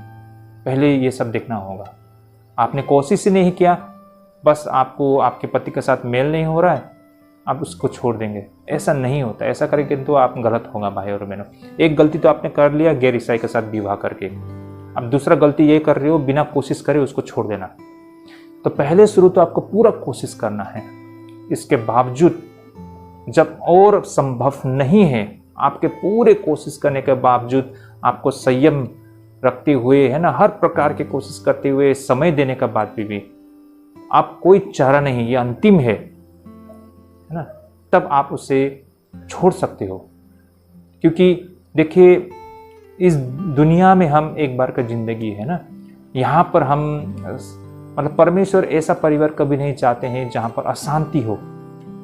A: पहले ये सब देखना होगा। आपने कोशिश ही नहीं किया, बस आपको आपके पति के साथ मेल नहीं हो रहा है, आप उसको छोड़ देंगे, ऐसा नहीं होता। ऐसा करेंगे तो आप गलत होगा भाई और बहनों। एक गलती तो आपने कर लिया गैर ईसाई के साथ विवाह करके, अब दूसरा गलती ये कर रहे हो बिना कोशिश करे उसको छोड़ देना। तो पहले शुरू तो आपको पूरा कोशिश करना है। इसके बावजूद जब और संभव नहीं है, आपके पूरे कोशिश करने के बावजूद आपको संयम रखते हुए, है ना, हर प्रकार की कोशिश करते हुए, समय देने का बाद भी आप कोई चारा नहीं, ये अंतिम है ना, तब आप उसे छोड़ सकते हो। क्योंकि देखिए, इस दुनिया में हम एक बार का जिंदगी है ना, यहाँ पर हम परमेश्वर ऐसा परिवार कभी नहीं चाहते हैं जहाँ पर अशांति हो।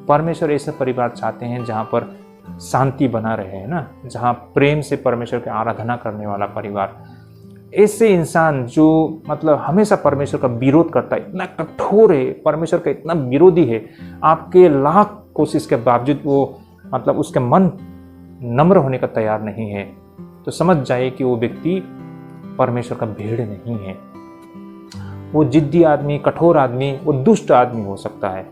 A: परमेश्वर ऐसा परिवार चाहते हैं जहाँ पर शांति बना रहे, है ना, जहाँ प्रेम से परमेश्वर की आराधना करने वाला परिवार। ऐसे इंसान जो हमेशा परमेश्वर का विरोध करता है, इतना कठोर है, परमेश्वर का इतना विरोधी है, आपके लाख कोशिश के बावजूद वो उसके मन नम्र होने का तैयार नहीं है, तो समझ जाए कि वो व्यक्ति परमेश्वर का भेड़ नहीं है। वो जिद्दी आदमी, कठोर आदमी, वो दुष्ट आदमी हो सकता है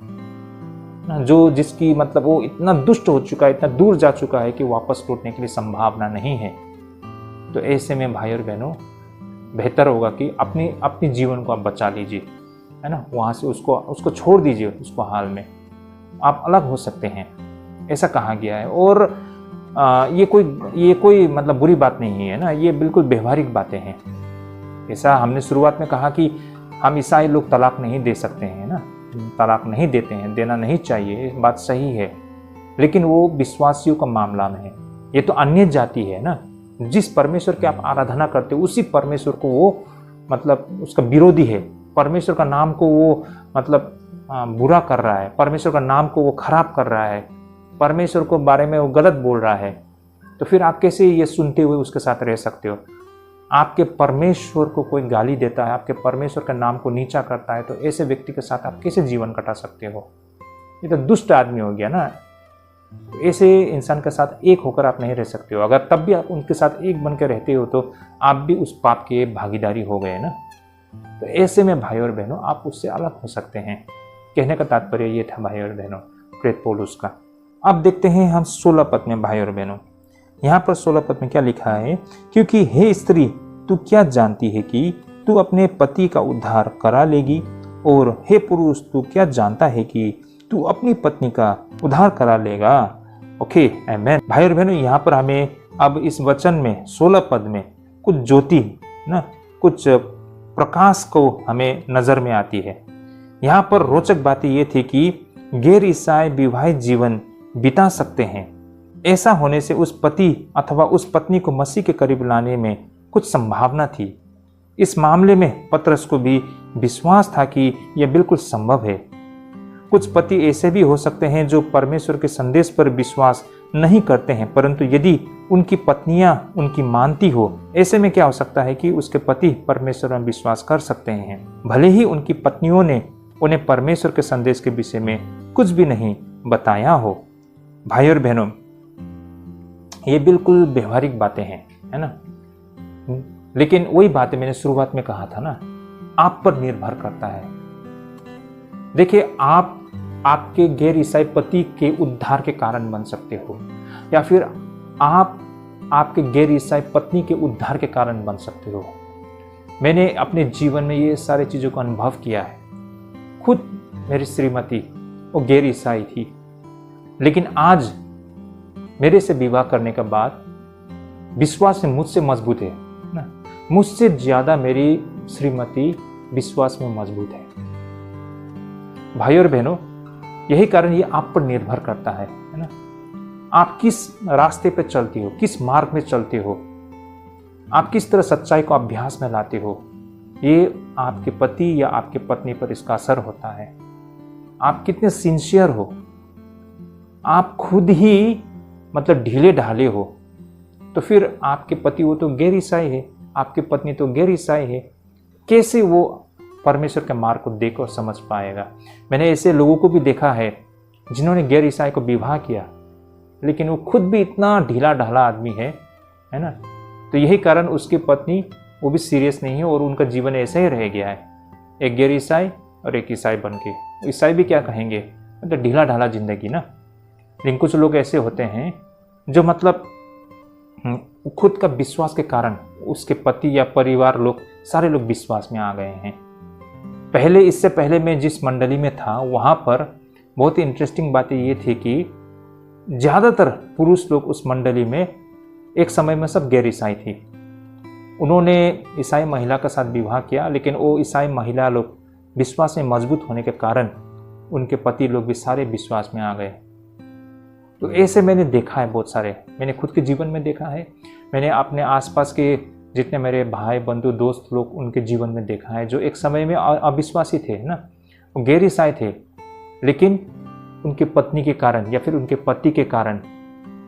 A: ना, जो जिसकी मतलब वो इतना दुष्ट हो चुका है, इतना दूर जा चुका है कि वापस लौटने के लिए संभावना नहीं है। तो ऐसे में भाई और बहनों बेहतर होगा कि अपनी जीवन को आप बचा लीजिए, है ना, वहाँ से उसको छोड़ दीजिए, उसको हाल में आप अलग हो सकते हैं, ऐसा कहा गया है। और ये कोई मतलब बुरी बात नहीं है ना, ये बिल्कुल व्यवहारिक बातें हैं। ऐसा हमने शुरुआत में कहा कि हम ईसाई लोग तलाक नहीं दे सकते हैं ना, तलाक नहीं देते हैं, देना नहीं चाहिए, बात सही है, लेकिन वो विश्वासियों का मामला में है। ये तो अन्य जाति है ना, जिस परमेश्वर की आप आराधना करते हो उसी परमेश्वर को वो मतलब उसका विरोधी है, परमेश्वर का नाम को वो मतलब बुरा कर रहा है, परमेश्वर का नाम को वो खराब कर रहा है, परमेश्वर को बारे में वो गलत बोल रहा है। तो फिर आप कैसे ये सुनते हुए उसके साथ रह सकते हो? आपके परमेश्वर को कोई गाली देता है, आपके परमेश्वर के नाम को नीचा करता है, तो ऐसे व्यक्ति के साथ आप कैसे जीवन कटा सकते हो? ये तो दुष्ट आदमी हो गया ना। ऐसे इंसान के साथ एक होकर आप नहीं रह सकते हो। अगर तब भी आप उनके साथ एक बन के रहते हो तो आप भी उस पाप के भागीदारी हो गए ना। तो ऐसे में भाई और बहनों आप उससे अलग हो सकते हैं। कहने का तात्पर्य ये था भाई और बहनों प्रेरित पौलुस का। अब देखते हैं हम 16 पद में भाई और बहनों, यहाँ पर 16 पद में क्या लिखा है? क्योंकि हे स्त्री, तू क्या जानती है कि तू अपने पति का उद्धार करा लेगी, और हे पुरुष, तू क्या जानता है कि तू अपनी पत्नी का उद्धार करा लेगा। ओके, आमेन। भाई और बहनों, यहाँ पर हमें अब इस वचन में 16 पद में कुछ ज्योति ना, कुछ प्रकाश को हमें नजर में आती है। यहाँ पर रोचक बात ये थी कि गैर ईसाई विवाहित जीवन बिता सकते हैं। ऐसा होने से उस पति अथवा उस पत्नी को मसीह के करीब लाने में कुछ संभावना थी। इस मामले में पतरस को भी विश्वास था कि यह बिल्कुल संभव है। कुछ पति ऐसे भी हो सकते हैं जो परमेश्वर के संदेश पर विश्वास नहीं करते हैं, परंतु यदि उनकी पत्नियां उनकी मानती हो, ऐसे में क्या हो सकता है कि उसके पति परमेश्वर में विश्वास कर सकते हैं, भले ही उनकी पत्नियों ने उन्हें परमेश्वर के संदेश के विषय में कुछ भी नहीं बताया हो। भाई और बहनों, ये बिल्कुल व्यवहारिक बातें हैं, है ना, लेकिन वही बातें मैंने शुरुआत में कहा था ना, आप पर निर्भर करता है। देखिए, आप आपके गैर ईसाई पति के उद्धार के कारण बन सकते हो, या फिर आप आपके गैर ईसाई पत्नी के उद्धार के कारण बन सकते हो। मैंने अपने जीवन में ये सारी चीज़ों का अनुभव किया है। खुद मेरी श्रीमती वो गैर ईसाई थी, लेकिन आज मेरे से विवाह करने के बाद विश्वास में मुझसे मजबूत है ना, मुझसे ज़्यादा मेरी श्रीमती विश्वास में मजबूत है। भाई और बहनों, यही कारण ये आप पर निर्भर करता है ना, आप किस रास्ते पे चलते हो, किस मार्ग में चलते हो, आप किस तरह सच्चाई को अभ्यास में लाते हो, ये आपके पति या आपके पत्नी पर इसका असर होता है। आप कितने सिंसियर हो, आप खुद ही मतलब ढीले ढाले हो, तो फिर आपके पति वो तो गैर ईसाई है, आपकी पत्नी तो गैर ईसाई है, कैसे वो परमेश्वर के मार्ग को देख और समझ पाएगा? मैंने ऐसे लोगों को भी देखा है जिन्होंने गैर ईसाई को विवाह किया, लेकिन वो खुद भी इतना ढीला ढाला आदमी है ना। तो यही कारण उसकी पत्नी वो भी सीरियस नहीं है और उनका जीवन ऐसा ही रह गया है, एक गैर ईसाई और एक ईसाई बन के। ईसाई भी क्या कहेंगे, मतलब ढीला ढाला जिंदगी ना। लेकिन कुछ लोग ऐसे होते हैं जो मतलब खुद का विश्वास के कारण उसके पति या परिवार लोग सारे लोग विश्वास में आ गए हैं। पहले, इससे पहले मैं जिस मंडली में था वहाँ पर बहुत ही इंटरेस्टिंग बातें ये थी कि ज़्यादातर पुरुष लोग उस मंडली में एक समय में सब गैर ईसाई थी। उन्होंने ईसाई महिला के साथ विवाह किया, लेकिन वो ईसाई महिला लोग विश्वास में मजबूत होने के कारण उनके पति लोग भी सारे विश्वास में आ गए। तो ऐसे मैंने देखा है बहुत सारे, मैंने खुद के जीवन में देखा है, मैंने अपने आसपास के जितने मेरे भाई बंधु दोस्त लोग उनके जीवन में देखा है, जो एक समय में अविश्वासी थे ना, वो गैर ईसाई थे, लेकिन उनकी पत्नी के कारण या फिर उनके पति के कारण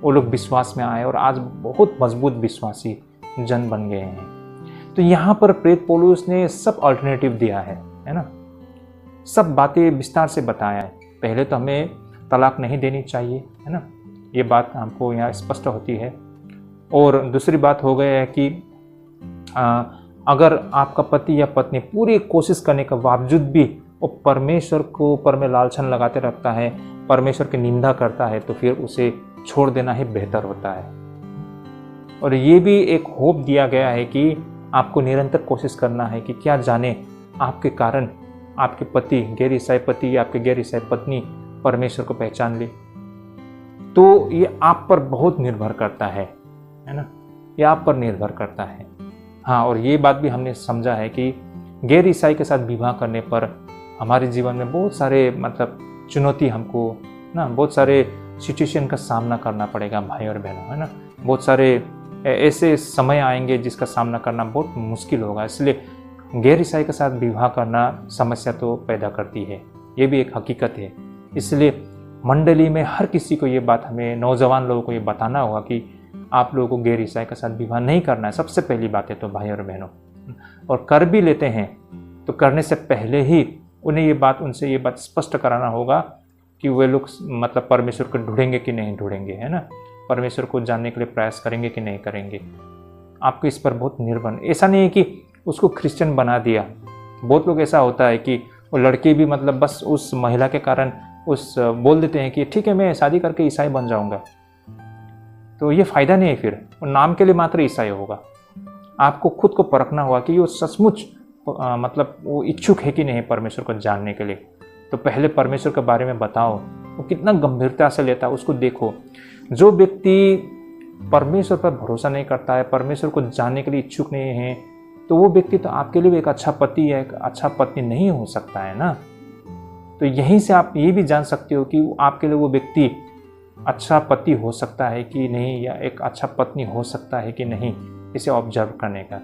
A: वो लोग विश्वास में आए और आज बहुत मजबूत विश्वासी जन बन गए हैं। तो यहाँ पर प्रेरित पौलुस ने सब अल्टरनेटिव दिया है ना, सब बातें विस्तार से बताया है। पहले तो हमें तलाक नहीं देनी चाहिए, है ना, ये बात हमको यहाँ स्पष्ट होती है। और दूसरी बात हो गई है कि अगर आपका पति या पत्नी पूरी कोशिश करने के बावजूद भी वो परमेश्वर को ऊपर में लालछन लगाते रखता है, परमेश्वर की निंदा करता है, तो फिर उसे छोड़ देना ही बेहतर होता है। और ये भी एक होप दिया गया है कि आपको निरंतर कोशिश करना है कि क्या जाने आपके कारण आपके पति गैर ईसाई पति या आपके गैर ईसाई पत्नी परमेश्वर को पहचान ले। तो ये आप पर बहुत निर्भर करता है ना, ये आप पर निर्भर करता है। हाँ, और ये बात भी हमने समझा है कि गैर ईसाई के साथ विवाह करने पर हमारे जीवन में बहुत सारे चुनौती हमको ना, बहुत सारे सिचुएशन का सामना करना पड़ेगा भाई और बहनों, है ना। बहुत सारे ऐसे समय आएंगे जिसका सामना करना बहुत मुश्किल होगा। इसलिए गैर ईसाई के साथ विवाह करना समस्या तो पैदा करती है, ये भी एक हकीकत है। इसलिए मंडली में हर किसी को ये बात, हमें नौजवान लोगों को ये बताना होगा कि आप लोगों को गैर ईसाई के साथ विवाह नहीं करना है। सबसे पहली बात है तो भाई और बहनों, और कर भी लेते हैं तो करने से पहले ही उनसे ये बात स्पष्ट कराना होगा कि वे लोग परमेश्वर को ढूंढेंगे कि नहीं ढूंढेंगे, है ना, परमेश्वर को जानने के लिए प्रयास करेंगे कि नहीं करेंगे। आपको इस पर बहुत निर्भर, ऐसा नहीं है कि उसको क्रिश्चियन बना दिया। बहुत लोग ऐसा होता है कि वो लड़के भी बस उस महिला के कारण बोल देते हैं कि ठीक है मैं शादी करके ईसाई बन जाऊंगा। तो ये फ़ायदा नहीं है, फिर वो नाम के लिए मात्र ईसाई होगा। आपको खुद को परखना होगा कि वो सचमुच वो इच्छुक है कि नहीं परमेश्वर को जानने के लिए। तो पहले परमेश्वर के बारे में बताओ, वो कितना गंभीरता से लेता है उसको देखो। जो व्यक्ति परमेश्वर पर भरोसा नहीं करता है, परमेश्वर को जानने के लिए इच्छुक नहीं है, तो वो व्यक्ति तो आपके लिए भी एक अच्छा पति या एक अच्छा पत्नी नहीं हो सकता है ना। तो यहीं से आप ये भी जान सकते हो कि आपके लिए वो व्यक्ति अच्छा पति हो सकता है कि नहीं, या एक अच्छा पत्नी हो सकता है कि नहीं, इसे ऑब्जर्व करने का।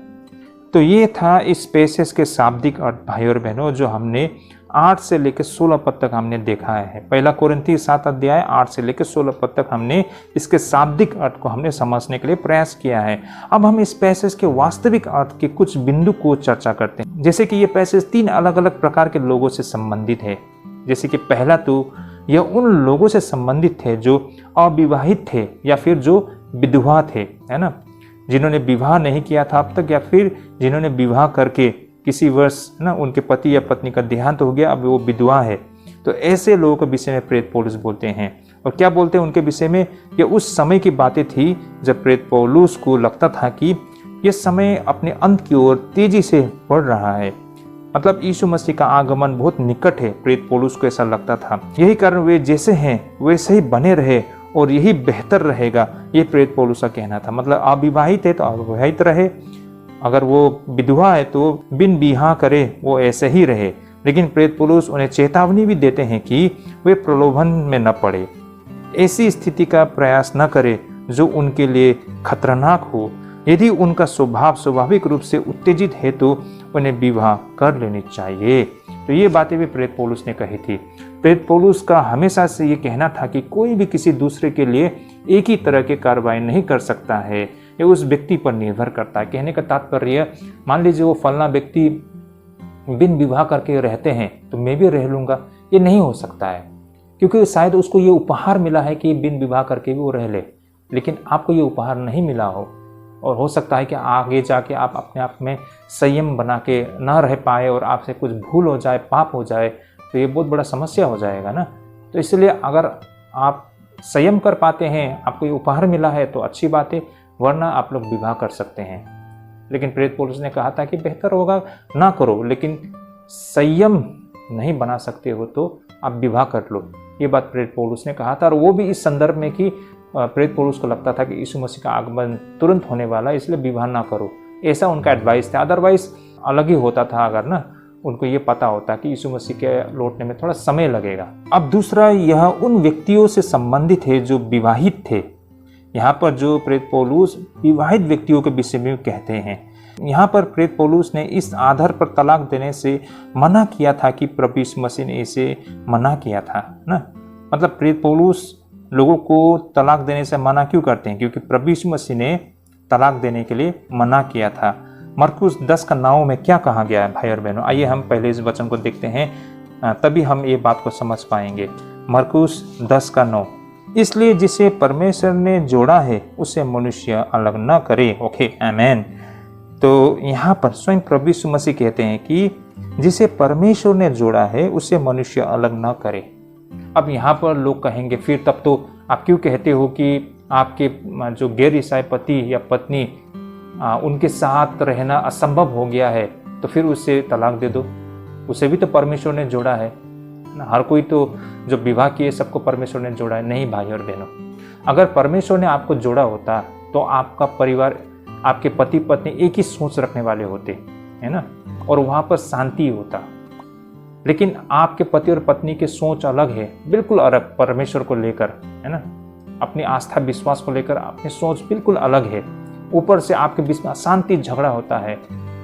A: तो ये था इस पैसेज के शाब्दिक अर्थ भाई और बहनों, जो हमने 8 से लेकर 16 पद तक हमने देखा है। पहला कोरिन्थी 7 अध्याय 8 से लेकर 16 पद तक हमने इसके शाब्दिक अर्थ को हमने समझने के लिए प्रयास किया है। अब हम इस पैसेज के वास्तविक अर्थ के कुछ बिंदु को चर्चा करते हैं। जैसे कि ये पैसेज 3 अलग अलग प्रकार के लोगों से संबंधित है। जैसे कि पहला तो यह उन लोगों से संबंधित थे जो अविवाहित थे या फिर जो विधवा थे, है ना, जिन्होंने विवाह नहीं किया था अब तक, या फिर जिन्होंने विवाह करके किसी वर्ष ना उनके पति या पत्नी का देहांत हो गया, अब वो विधवा है। तो ऐसे लोगों के विषय में प्रेरित पौलुस बोलते हैं। और क्या बोलते हैं उनके विषय में? ये उस समय की बातें थी जब प्रेरित पौलुस को लगता था कि ये समय अपने अंत की ओर तेजी से बढ़ रहा है। यीशु मसीह का आगमन बहुत निकट है। प्रेरित पौलुस को ऐसा लगता था। यही कारण वे जैसे हैं वैसे ही बने रहे और यही बेहतर रहेगा, ये प्रेरित पौलुस का कहना था। अविवाहित है तो अविवाहित रहे, अगर वो विधवा है तो बिन बिहा करे वो ऐसे ही रहे। लेकिन प्रेरित पौलुस उन्हें चेतावनी भी देते हैं कि वे प्रलोभन में न पड़े, ऐसी स्थिति का प्रयास न करे जो उनके लिए खतरनाक हो। यदि उनका स्वभाव स्वाभाविक रूप से उत्तेजित है तो उन्हें विवाह कर लेनी चाहिए। तो ये बातें भी प्रेरित पौलुस ने कही थी। प्रेरित पौलुस का हमेशा से ये कहना था कि कोई भी किसी दूसरे के लिए एक ही तरह की कार्रवाई नहीं कर सकता है, ये उस व्यक्ति पर निर्भर करता है। कहने का तात्पर्य, मान लीजिए वो फलना व्यक्ति बिन विवाह करके रहते हैं तो मैं भी रह लूँगा, ये नहीं हो सकता है, क्योंकि शायद उसको ये उपहार मिला है कि बिन विवाह करके भी वो रह ले, लेकिन आपको ये उपहार नहीं मिला हो। और हो सकता है कि आगे जाके आप अपने आप में संयम बना के ना रह पाए और आपसे कुछ भूल हो जाए, पाप हो जाए, तो ये बहुत बड़ा समस्या हो जाएगा ना। तो इसलिए अगर आप संयम कर पाते हैं, आपको ये उपहार मिला है तो अच्छी बात है, वरना आप लोग विवाह कर सकते हैं। लेकिन प्रेरित पौलुस ने कहा था कि बेहतर होगा ना करो, लेकिन संयम नहीं बना सकते हो तो आप विवाह कर लो। ये बात प्रेरित पौलुस ने कहा था, और वो भी इस संदर्भ में कि प्रेरित पौलुस को लगता था कि यीशु मसीह का आगमन तुरंत होने वाला है, इसलिए विवाह ना करो, ऐसा उनका एडवाइस था। अदरवाइज अलग ही होता था, अगर ना उनको ये पता होता कि यीशु मसीह के लौटने में थोड़ा समय लगेगा। अब दूसरा, यह उन व्यक्तियों से संबंधित है जो विवाहित थे। यहाँ पर जो प्रेरित पौलुस विवाहित व्यक्तियों के विषय में कहते हैं, यहाँ पर प्रेरित पौलुस ने इस आधार पर तलाक देने से मना किया था कि प्रभु यीशु मसीह ने इसे मना किया था ना। प्रेरित पौलुस लोगों को तलाक देने से मना क्यों करते हैं? क्योंकि प्रभु यीशु मसीह ने तलाक देने के लिए मना किया था। मरकुस 10:9 में क्या कहा गया है भाई और बहनों? आइए हम पहले इस वचन को देखते हैं, तभी हम ये बात को समझ पाएंगे। मरकुस 10:9, इसलिए जिसे परमेश्वर ने जोड़ा है उसे मनुष्य अलग न करे। ओके, आमेन। तो यहाँ पर स्वयं प्रभु यीशु मसीह कहते हैं कि जिसे परमेश्वर ने जोड़ा है उसे मनुष्य अलग न करे। अब यहाँ पर लोग कहेंगे फिर तब तो आप क्यों कहते हो कि आपके जो गैर ईसाई पति या पत्नी उनके साथ रहना असंभव हो गया है, तो फिर उससे तलाक दे दो, उसे भी तो परमेश्वर ने जोड़ा है ना। हर कोई तो जो विवाह किए सबको परमेश्वर ने जोड़ा है। नहीं भाई और बहनों, अगर परमेश्वर ने आपको जोड़ा होता तो आपका परिवार, आपके पति पत्नी एक ही सोच रखने वाले होते, है ना, और वहां पर शांति होता। लेकिन आपके पति और पत्नी की सोच अलग है, बिल्कुल अलग परमेश्वर को लेकर, है ना, अपनी आस्था विश्वास को लेकर अपनी सोच बिल्कुल अलग है। ऊपर से आपके बीच में अशांति झगड़ा होता है,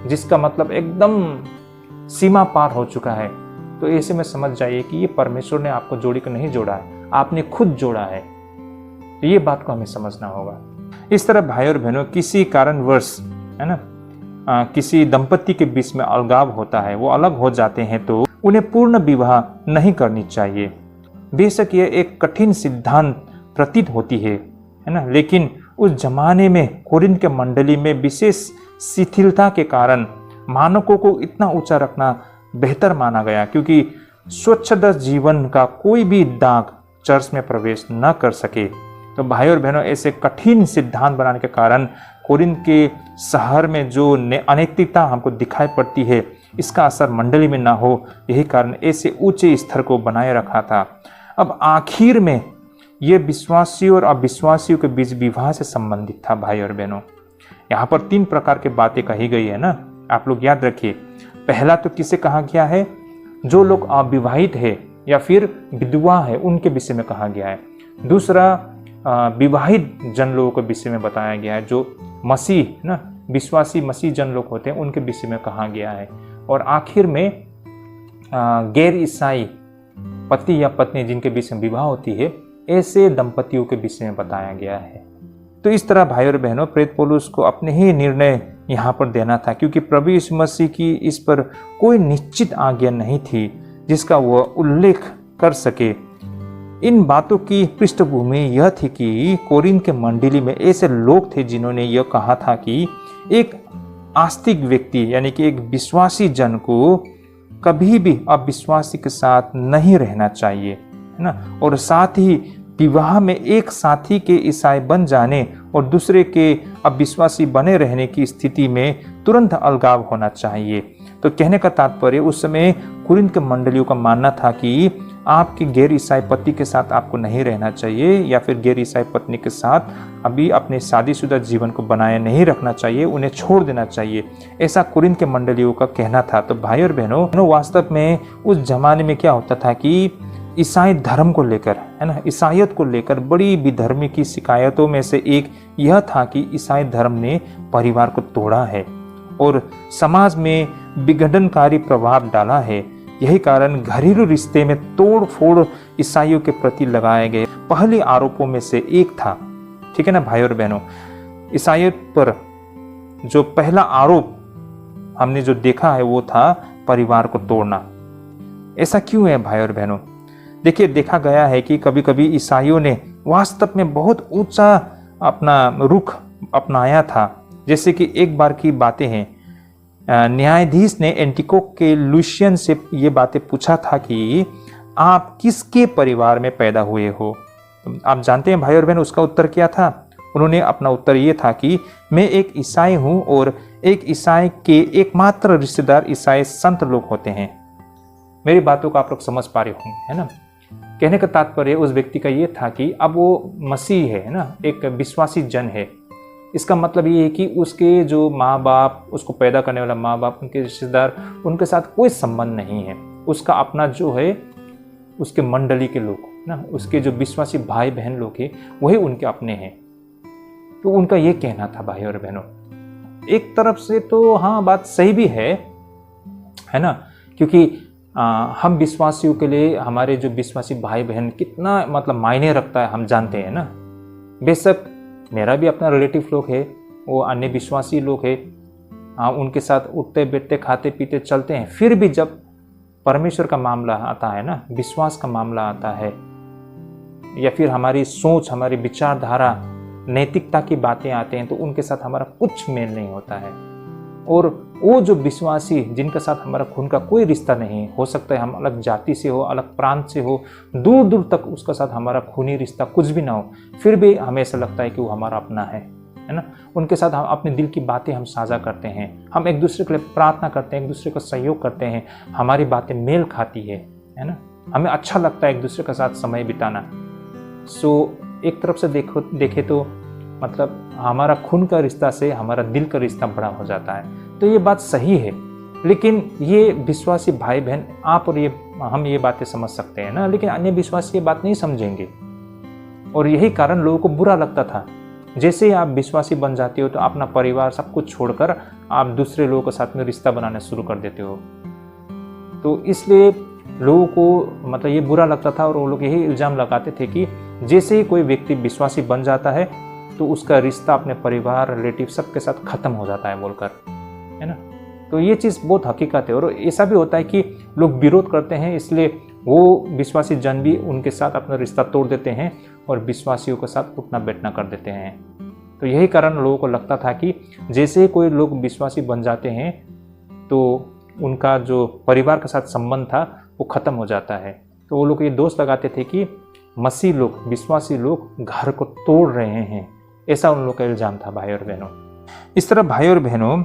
A: जिसका मतलब एकदम सीमा पार हो चुका है। तो ऐसे में समझ जाइए कि ये परमेश्वर ने आपको जोड़ी को नहीं जोड़ा है, आपने खुद जोड़ा है। तो ये बात को हमें समझना होगा। इस तरह भाई और बहनों, किसी कारणवश, है ना, किसी दंपति के बीच में अलगाव होता है, वो अलग हो जाते हैं, तो उन्हें पूर्ण विवाह नहीं करनी चाहिए। बेशक ये एक कठिन सिद्धांत प्रतीत होती है ना, लेकिन उस जमाने में कोरिन्थ के मंडली में विशेष शिथिलता के कारण मानकों को इतना ऊंचा रखना बेहतर माना गया, क्योंकि स्वच्छता जीवन का कोई भी दाग चर्च में प्रवेश न कर सके। तो भाई और बहनों, ऐसे कठिन सिद्धांत बनाने के कारण कोरिन्थ के शहर में जो अनैतिकता हमको दिखाई पड़ती है, इसका असर मंडली में ना हो, यही कारण ऐसे ऊंचे स्तर को बनाए रखा था। अब आखिर में ये विश्वासियों और अविश्वासियों के बीच विवाह से संबंधित था। भाई और बहनों, यहाँ पर 3 प्रकार की बातें कही गई है ना, आप लोग याद रखिए। पहला तो किसे कहा गया है? जो लोग अविवाहित है या फिर विधवा है, उनके विषय में कहा गया है। दूसरा विवाहित जन लोगों के विषय में बताया गया है, जो मसीह ना विश्वासी मसीह जन लोग होते हैं, उनके विषय में कहा गया है। और आखिर में गैर ईसाई पति या पत्नी जिनके बीच में विवाह होती है, ऐसे दंपतियों के विषय में बताया गया है। तो इस तरह भाई और बहनों, प्रेरित पौलुस को अपने ही निर्णय यहाँ पर देना था, क्योंकि प्रभु यीशु मसीह की इस पर कोई निश्चित आज्ञा नहीं थी जिसका वह उल्लेख कर सके। इन बातों की पृष्ठभूमि यह थी कि कोरिन्थ के मंडली में ऐसे लोग थे जिन्होंने यह कहा था कि एक आस्तिक व्यक्ति यानी कि एक विश्वासी जन को कभी भी अविश्वासी के साथ नहीं रहना चाहिए, है ना, और साथ ही विवाह में एक साथी के ईसाई बन जाने और दूसरे के अविश्वासी बने रहने की स्थिति में तुरंत अलगाव होना चाहिए। तो कहने का तात्पर्य, उस समय कोरिन्थ के मंडलियों का मानना था कि आपके गैर ईसाई पति के साथ आपको नहीं रहना चाहिए, या फिर गैर ईसाई पत्नी के साथ अभी अपने शादीशुदा जीवन को बनाए नहीं रखना चाहिए, उन्हें छोड़ देना चाहिए, ऐसा कोरिन्थ के मंडलियों का कहना था। तो भाई और बहनों, वास्तव में उस जमाने में क्या होता था कि ईसाई धर्म को लेकर, है ना, ईसाईयत को लेकर बड़ी विधर्मी की शिकायतों में से एक यह था कि ईसाई धर्म ने परिवार को तोड़ा है और समाज में विघटनकारी प्रभाव डाला है। यही कारण घरेलू रिश्ते में तोड़ फोड़ ईसाइयों के प्रति लगाए गए पहले आरोपों में से एक था। ठीक है ना भाई और बहनों, ईसाईयत पर जो पहला आरोप हमने जो देखा है वो था परिवार को तोड़ना। ऐसा क्यों है भाई और बहनों? देखिए, देखा गया है कि कभी कभी ईसाइयों ने वास्तव में बहुत ऊंचा अपना रुख अपनाया था। जैसे कि एक बार की बातें हैं, न्यायाधीश ने एंटिकोक के लुशियन से ये बातें पूछा था कि आप किसके परिवार में पैदा हुए हो। आप जानते हैं भाई और बहन, उसका उत्तर क्या था? उन्होंने अपना उत्तर ये था कि मैं एक ईसाई हूँ और एक ईसाई के एकमात्र रिश्तेदार ईसाई संत लोग होते हैं। मेरी बातों को आप लोग समझ पा रहे होंगे, है ना। कहने का तात्पर्य उस व्यक्ति का ये था कि अब वो मसीह है ना, एक विश्वासी जन है। इसका मतलब ये है कि उसके जो माँ बाप, उसको पैदा करने वाला माँ बाप, उनके रिश्तेदार, उनके साथ कोई संबंध नहीं है। उसका अपना जो है, उसके मंडली के लोग ना, उसके जो विश्वासी भाई बहन लोग हैं, वही उनके अपने हैं। तो उनका ये कहना था भाई और बहनों। एक तरफ से तो हाँ, बात सही भी है ना, क्योंकि हम विश्वासियों के लिए हमारे जो विश्वासी भाई बहन कितना मतलब मायने रखता है हम जानते हैं ना। बेशक मेरा भी अपना रिलेटिव लोग है, वो अन्य विश्वासी लोग है, हाँ, उनके साथ उठते बैठते खाते पीते चलते हैं, फिर भी जब परमेश्वर का मामला आता है ना, विश्वास का मामला आता है, या फिर हमारी सोच, हमारी विचारधारा, नैतिकता की बातें आते हैं, तो उनके साथ हमारा कुछ मेल नहीं होता है। और वो जो विश्वासी जिनके साथ हमारा खून का कोई रिश्ता नहीं, हो सकता है हम अलग जाति से हो, अलग प्रांत से हो, दूर दूर तक उसके साथ हमारा खूनी रिश्ता कुछ भी ना हो, फिर भी हमें ऐसा लगता है कि वो हमारा अपना है ना। उनके साथ हम अपने दिल की बातें हम साझा करते हैं, हम एक दूसरे के लिए प्रार्थना करते हैं, एक दूसरे को सहयोग करते हैं, हमारी बातें मेल खाती है ना। हमें अच्छा लगता है एक दूसरे के साथ समय बिताना। एक तरफ से देखे तो मतलब हमारा खून का रिश्ता से हमारा दिल का रिश्ता बड़ा हो जाता है। तो ये बात सही है, लेकिन ये विश्वासी भाई बहन आप और हम ये बातें समझ सकते हैं ना, लेकिन अन्य विश्वासी ये बात नहीं समझेंगे। और यही कारण लोगों को बुरा लगता था। जैसे ही आप विश्वासी बन जाते हो तो अपना परिवार सब कुछ छोड़कर आप दूसरे लोगों के साथ में रिश्ता बनाना शुरू कर देते हो। तो इसलिए लोगों को मतलब ये बुरा लगता था और वो लोग यही इल्ज़ाम लगाते थे कि जैसे ही कोई व्यक्ति विश्वासी बन जाता है तो उसका रिश्ता अपने परिवार, रिलेटिव सबके साथ खत्म हो जाता है बोलकर, है ना। तो ये चीज़ बहुत हकीकत है। और ऐसा भी होता है कि लोग विरोध करते हैं, इसलिए वो विश्वासी जन भी उनके साथ अपना रिश्ता तोड़ देते हैं और विश्वासियों के साथ उठना बैठना कर देते हैं। तो यही कारण लोगों को लगता था कि जैसे ही कोई लोग विश्वासी बन जाते हैं तो उनका जो परिवार के साथ संबंध था वो खत्म हो जाता है। तो वो लोग ये दोष लगाते थे कि मसीह लोग, विश्वासी लोग घर को तोड़ रहे हैं, ऐसा उन लोग का इल्जाम था भाई और बहनों। इस तरह भाई और बहनों,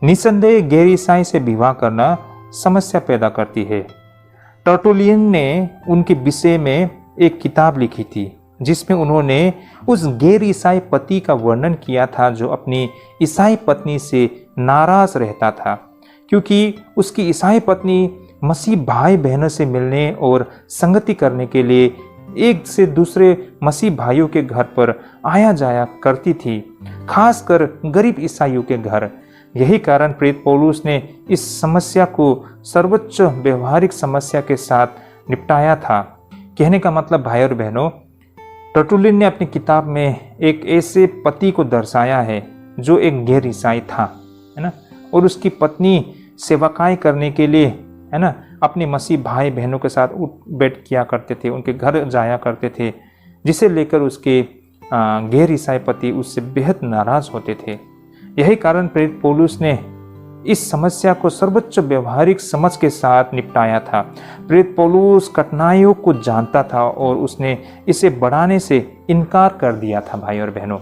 A: निसंदेह गैर ईसाई से विवाह करना समस्या पैदा करती है। टर्टुलियन ने उनके विषय में एक किताब लिखी थी जिसमें उन्होंने उस गैर ईसाई पति का वर्णन किया था जो अपनी ईसाई पत्नी से नाराज रहता था क्योंकि उसकी ईसाई पत्नी मसीह भाई बहनों से मिलने और संगति करने के लिए एक से दूसरे मसीह भाइयों के घर पर आया जाया करती थी, खासकर गरीब ईसाइयों के घर। यही कारण प्रेरित पौलुस ने इस समस्या को सर्वोच्च व्यवहारिक समस्या के साथ निपटाया था। कहने का मतलब भाई और बहनों, टर्टुलियन ने अपनी किताब में एक ऐसे पति को दर्शाया है जो एक गैर ईसाई था, है ना, और उसकी पत्नी सेवकाई करने के लिए, है ना, अपने मसीह भाई बहनों के साथ उठ बैठ किया करते थे, उनके घर जाया करते थे, जिसे लेकर उसके गैर ईसाई पति उससे बेहद नाराज होते थे। यही कारण प्रेरित पौलुस ने इस समस्या को सर्वोच्च व्यवहारिक समझ के साथ निपटाया था। प्रेरित पौलुस कठिनाइयों को जानता था और उसने इसे बढ़ाने से इनकार कर दिया था भाई और बहनों।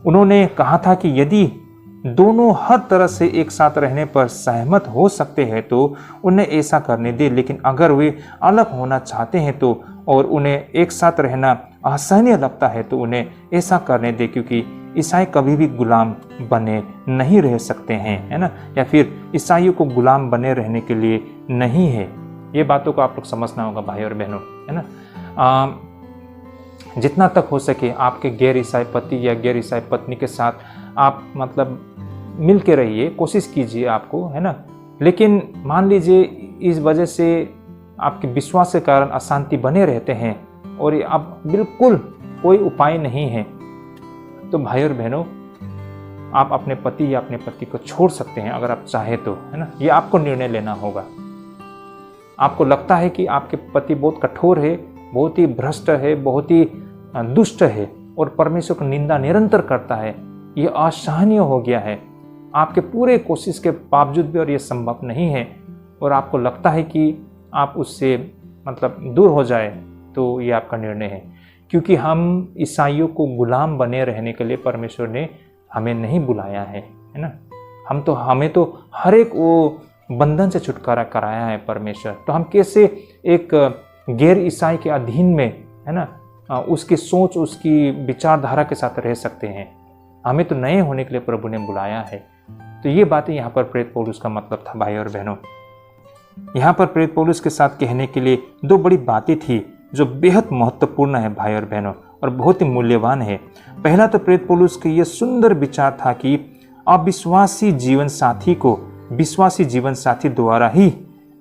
A: उन्होंने कहा था कि यदि दोनों हर तरह से एक साथ रहने पर सहमत हो सकते हैं तो उन्हें ऐसा करने दे, लेकिन अगर वे अलग होना चाहते हैं तो और उन्हें एक साथ रहना असहनीय लगता है तो उन्हें ऐसा करने दे, क्योंकि ईसाई कभी भी गुलाम बने नहीं रह सकते हैं, है ना, या फिर ईसाइयों को गुलाम बने रहने के लिए नहीं है। ये बातों को आप लोग समझना होगा भाई और बहनों, है ना। जितना तक हो सके आपके गैर ईसाई पति या गैर ईसाई पत्नी के साथ आप मतलब मिल के रहिए, कोशिश कीजिए आपको, है ना। लेकिन मान लीजिए इस वजह से आपके विश्वास के कारण अशांति बने रहते हैं और अब बिल्कुल कोई उपाय नहीं है, तो भाई और बहनों आप अपने पति या अपने पति को छोड़ सकते हैं अगर आप चाहे तो, है ना। ये आपको निर्णय लेना होगा। आपको लगता है कि आपके पति बहुत कठोर है, बहुत ही भ्रष्ट है, बहुत ही दुष्ट है और परमेश्वर की निंदा निरंतर करता है, ये असहनीय हो गया है, आपके पूरे कोशिश के बावजूद भी और ये संभव नहीं है और आपको लगता है कि आप उससे मतलब दूर हो जाए, तो ये आपका निर्णय है। क्योंकि हम ईसाइयों को गुलाम बने रहने के लिए परमेश्वर ने हमें नहीं बुलाया है ना। हमें तो हर एक वो बंधन से छुटकारा कराया है परमेश्वर। तो हम कैसे एक गैर ईसाई के अधीन में, है ना, उसकी सोच, उसकी विचारधारा के साथ रह सकते हैं। हमें तो नए होने के लिए प्रभु ने बुलाया है। तो ये बातें यहाँ पर प्रेरित पौलुस का मतलब था भाई और बहनों। यहाँ पर प्रेरित पौलुस के साथ कहने के लिए दो बड़ी बातें थी जो बेहद महत्वपूर्ण है भाई और बहनों और बहुत ही मूल्यवान है। पहला तो प्रेरित पौलुस का यह सुंदर विचार था कि अविश्वासी जीवन साथी को विश्वासी जीवन साथी द्वारा ही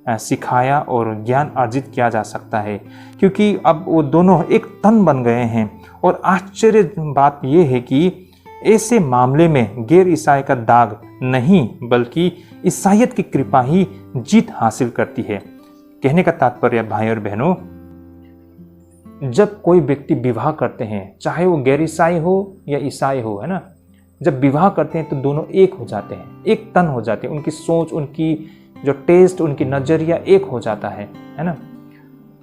A: सिखाया और ज्ञान अर्जित किया जा सकता है, क्योंकि अब वो दोनों एक तन बन गए हैं। और आश्चर्य बात यह है कि ऐसे मामले में गैर ईसाई का दाग नहीं बल्कि ईसाइयत की कृपा ही जीत हासिल करती है। कहने का तात्पर्य भाई और बहनों, जब कोई व्यक्ति विवाह करते हैं, चाहे वो गैर ईसाई हो या ईसाई हो, है ना, जब विवाह करते हैं तो दोनों एक हो जाते हैं, एक तन हो जाते हैं, उनकी सोच, उनकी जो टेस्ट, उनकी नज़रिया एक हो जाता है ना।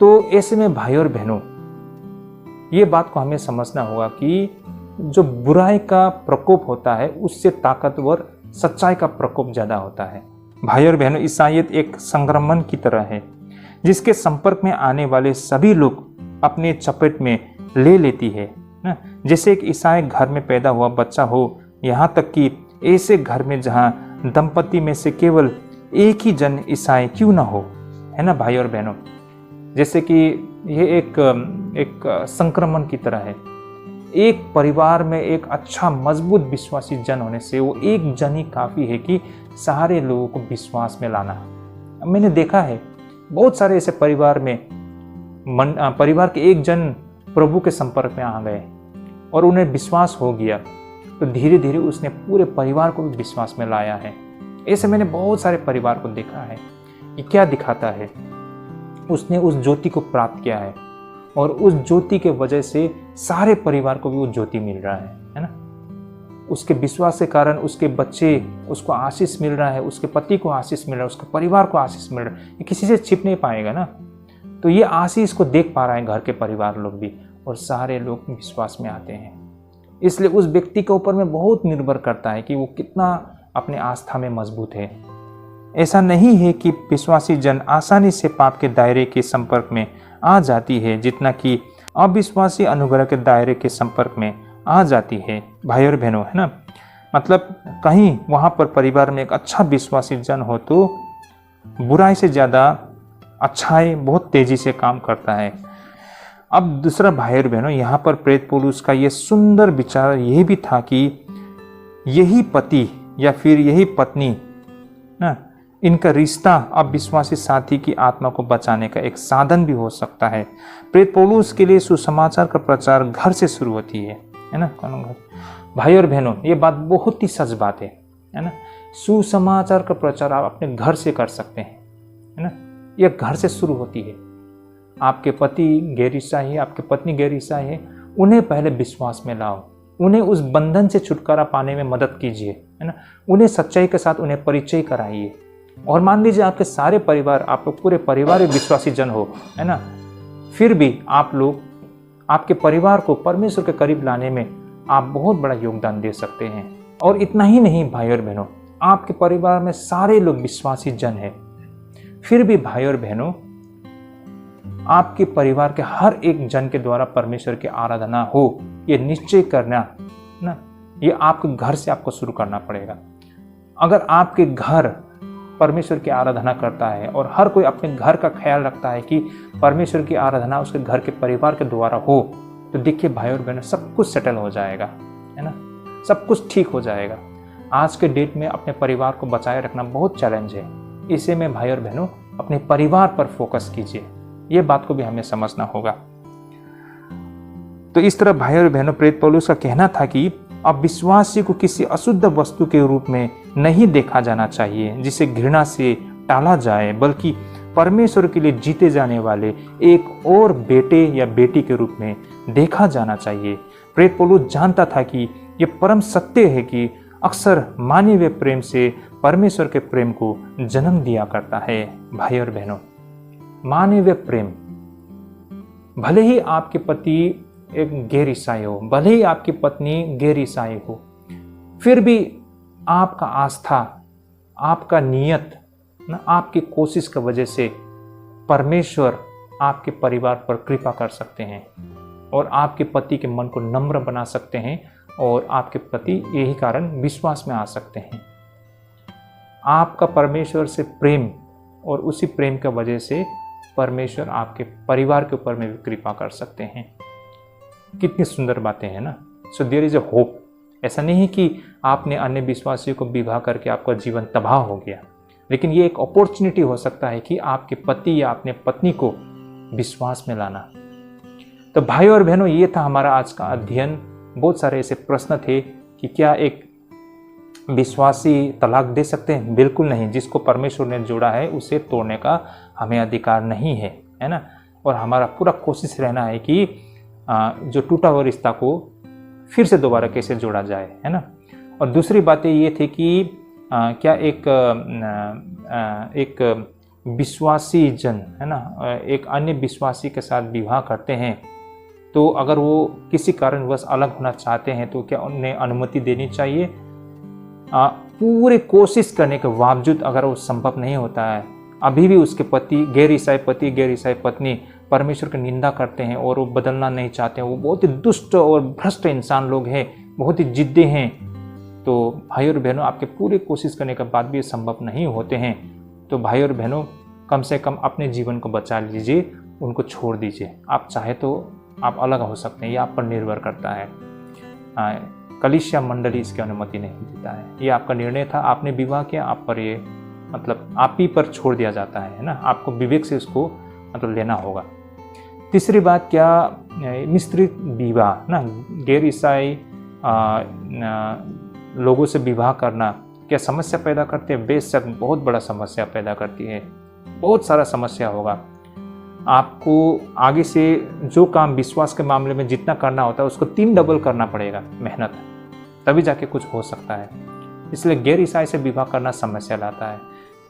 A: तो ऐसे में भाई और बहनों, ये बात को हमें समझना होगा कि जो बुराई का प्रकोप होता है उससे ताकतवर सच्चाई का प्रकोप ज़्यादा होता है। भाई और बहनों, ईसाइयत एक संक्रमण की तरह है जिसके संपर्क में आने वाले सभी लोग अपने चपेट में ले लेती है ना। जैसे एक ईसाई घर में पैदा हुआ बच्चा हो, यहाँ तक कि ऐसे घर में जहाँ दंपति में से केवल एक ही जन ईसाई क्यों ना हो, है ना भाई और बहनों। जैसे कि ये एक संक्रमण की तरह है। एक परिवार में एक अच्छा मजबूत विश्वासी जन होने से वो एक जन ही काफ़ी है कि सारे लोगों को विश्वास में लाना। मैंने देखा है बहुत सारे ऐसे परिवार में परिवार के एक जन प्रभु के संपर्क में आ गए और उन्हें विश्वास हो गया, तो धीरे धीरे उसने पूरे परिवार को भी विश्वास में लाया है। ऐसे मैंने बहुत सारे परिवार को देखा है। ये क्या दिखाता है? उसने उस ज्योति को प्राप्त किया है और उस ज्योति के वजह से सारे परिवार को भी वो ज्योति मिल रहा है ना। उसके विश्वास के कारण उसके बच्चे उसको आशीष मिल रहा है, उसके पति को आशीष मिल रहा है, उसके परिवार को आशीष मिल रहा है। ये किसी से छिप नहीं पाएगा ना। तो ये आशीष को देख पा रहे हैं घर के परिवार लोग भी, और सारे लोग विश्वास में आते हैं। इसलिए उस व्यक्ति के ऊपर में बहुत निर्भर करता है कि वो कितना अपने आस्था में मजबूत है। ऐसा नहीं है कि विश्वासी जन आसानी से पाप के दायरे के संपर्क में आ जाती है, जितना कि अविश्वासी अनुग्रह के दायरे के संपर्क में आ जाती है भाई और बहनों, है ना। मतलब कहीं वहाँ पर परिवार में एक अच्छा विश्वासी जन हो तो बुराई से ज़्यादा अच्छाई बहुत तेजी से काम करता है। अब दूसरा भाई और बहनों, यहाँ पर प्रेरित पौलुस का ये सुंदर विचार यह भी था कि यही पति या फिर यही पत्नी ना, इनका रिश्ता अब विश्वासी साथी की आत्मा को बचाने का एक साधन भी हो सकता है। प्रेरित पौलुस के लिए सुसमाचार का प्रचार घर से शुरू होती है ना। कौन घर? भाई और बहनों, ये बात बहुत ही सच बात है ना। सुसमाचार का प्रचार आप अपने घर से कर सकते हैं, है ना। यह घर से शुरू होती है। आपके पति गैर ईसाई है, आपकी पत्नी गैर ईसाई है, उन्हें पहले विश्वास में लाओ, उन्हें उस बंधन से छुटकारा पाने में मदद कीजिए, है ना। उन्हें सच्चाई के साथ उन्हें परिचय कराइए। और मान लीजिए आपके सारे परिवार, आप लोग पूरे परिवार विश्वासी जन हो, है ना, फिर भी आप लोग आपके परिवार को परमेश्वर के करीब लाने में आप बहुत बड़ा योगदान दे सकते हैं। और इतना ही नहीं भाई और बहनों, आपके परिवार में सारे लोग विश्वासी जन हैं, फिर भी भाई और बहनों आपके परिवार के हर एक जन के द्वारा परमेश्वर की आराधना हो, ये निश्चय करना ना, ये आपके घर से आपको शुरू करना पड़ेगा। अगर आपके घर परमेश्वर की आराधना करता है और हर कोई अपने घर का ख्याल रखता है कि परमेश्वर की आराधना उसके घर के परिवार के द्वारा हो, तो देखिए भाई और बहनों, सब कुछ सेटल हो जाएगा, है ना, सब कुछ ठीक हो जाएगा। आज के डेट में अपने परिवार को बचाए रखना बहुत चैलेंज है। इसे में भाई और बहनों अपने परिवार पर फोकस कीजिए, ये बात को भी हमें समझना होगा। तो इस तरह भाई और बहनों, प्रेरित पौलुस का कहना था कि अब विश्वासी को किसी अशुद्ध वस्तु के रूप में नहीं देखा जाना चाहिए जिसे घृणा से टाला जाए, बल्कि परमेश्वर के लिए जीते जाने वाले एक और बेटे या बेटी के रूप में देखा जाना चाहिए। प्रेरित पौलुस जानता था कि यह परम सत्य है कि अक्सर मानवीय प्रेम से परमेश्वर के प्रेम को जन्म दिया करता है। भाई और बहनों, मानवीय प्रेम, भले ही आपके पति एक गैर ईसाई हो, भले ही आपकी पत्नी गैर ईसाई हो, फिर भी आपका आस्था, आपका नियत ना, आपकी कोशिश की वजह से परमेश्वर आपके परिवार पर कृपा कर सकते हैं और आपके पति के मन को नम्र बना सकते हैं और आपके पति यही कारण विश्वास में आ सकते हैं। आपका परमेश्वर से प्रेम और उसी प्रेम की वजह से परमेश्वर आपके परिवार के ऊपर में भी कृपा कर सकते हैं। कितनी सुंदर बातें हैं ना। So there is a hope. ऐसा नहीं है कि आपने अन्य विश्वासियों को विवाह करके आपका जीवन तबाह हो गया, लेकिन ये एक अपॉर्चुनिटी हो सकता है कि आपके पति या अपने पत्नी को विश्वास में लाना। तो भाई और बहनों, ये था हमारा आज का अध्ययन। बहुत सारे ऐसे प्रश्न थे कि क्या एक विश्वासी तलाक दे सकते हैं? बिल्कुल नहीं। जिसको परमेश्वर ने जोड़ा है उसे तोड़ने का हमें अधिकार नहीं है, है ना। और हमारा पूरा कोशिश रहना है कि जो टूटा हुआ रिश्ता को फिर से दोबारा कैसे जोड़ा जाए, है ना। और दूसरी बातें ये थी कि क्या एक विश्वासी जन है ना एक अन्य विश्वासी के साथ विवाह करते हैं, तो अगर वो किसी कारणवश अलग होना चाहते हैं तो क्या उन्हें अनुमति देनी चाहिए? पूरे कोशिश करने के बावजूद अगर वो संभव नहीं होता है, अभी भी उसके पति गैर ईसाई पत्नी परमेश्वर की निंदा करते हैं और वो बदलना नहीं चाहते हैं, वो बहुत ही दुष्ट और भ्रष्ट इंसान लोग हैं, बहुत ही जिद्दी हैं, तो भाई और बहनों आपके पूरी कोशिश करने के बाद भी ये संभव नहीं होते हैं, तो भाई और बहनों कम से कम अपने जीवन को बचा लीजिए, उनको छोड़ दीजिए। आप चाहे तो आप अलग हो सकते हैं, ये आप पर निर्भर करता है। कलीसिया मंडली इसकी अनुमति नहीं देता है, ये आपका निर्णय था, आपने विवाह किया, आप पर ये मतलब आप ही पर छोड़ दिया जाता है ना, आपको विवेक से इसको मतलब लेना होगा। तीसरी बात, क्या मिश्रित विवाह ना गैर ईसाई लोगों से विवाह करना क्या समस्या पैदा करते हैं? बेशक बहुत बड़ा समस्या पैदा करती है, बहुत सारा समस्या होगा। आपको आगे से जो काम विश्वास के मामले में जितना करना होता है उसको 3 डबल करना पड़ेगा मेहनत, तभी जाके कुछ हो सकता है। इसलिए गैर ईसाई से विवाह करना समस्या लाता है,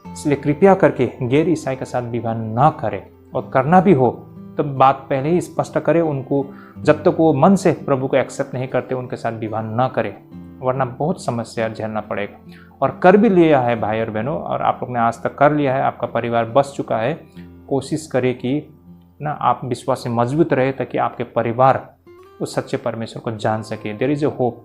A: इसलिए कृपया करके गैर ईसाई के साथ विवाह ना करें, और करना भी हो तो बात पहले ही स्पष्ट करें उनको, जब तक वो मन से प्रभु को एक्सेप्ट नहीं करते उनके साथ विवाह ना करें, वरना बहुत समस्या झेलना पड़ेगा। और कर भी लिया है भाई और बहनों, और आप लोग ने आज तक कर लिया है, आपका परिवार बस चुका है, कोशिश करें कि ना आप विश्वास में मजबूत रहे ताकि आपके परिवार उस सच्चे परमेश्वर को जान सके। There is a hope.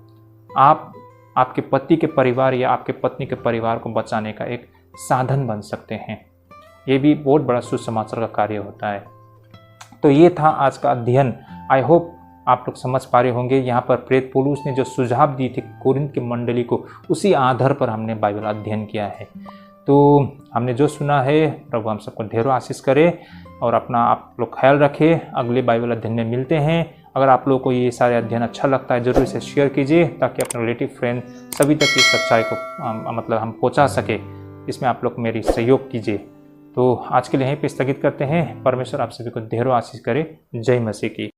A: आप आपके पति के परिवार या आपके पत्नी के परिवार को बचाने का एक साधन बन सकते हैं, ये भी बहुत बड़ा सुसमाचार का कार्य होता है। तो ये था आज का अध्ययन। आई होप आप लोग समझ पा रहे होंगे। यहाँ पर प्रेरित पौलुस ने जो सुझाव दी थी कोरिन्थ की मंडली को, उसी आधार पर हमने बाइबल अध्ययन किया है। तो हमने जो सुना है, प्रभु हम सबको ढेरों आशीष करे, और अपना आप लोग ख्याल रखें। अगले बाइबल अध्ययन में मिलते हैं। अगर आप लोगों को ये सारे अध्ययन अच्छा लगता है, जरूर इसे शेयर कीजिए ताकि अपने रिलेटिव फ्रेंड सभी तक इस सच्चाई को मतलब हम पहुँचा सके। इसमें आप लोग मेरी सहयोग कीजिए। तो आज के लिए यहीं पे स्थगित करते हैं। परमेश्वर आप सभी को ढेरों आशीष करे। जय मसीह की।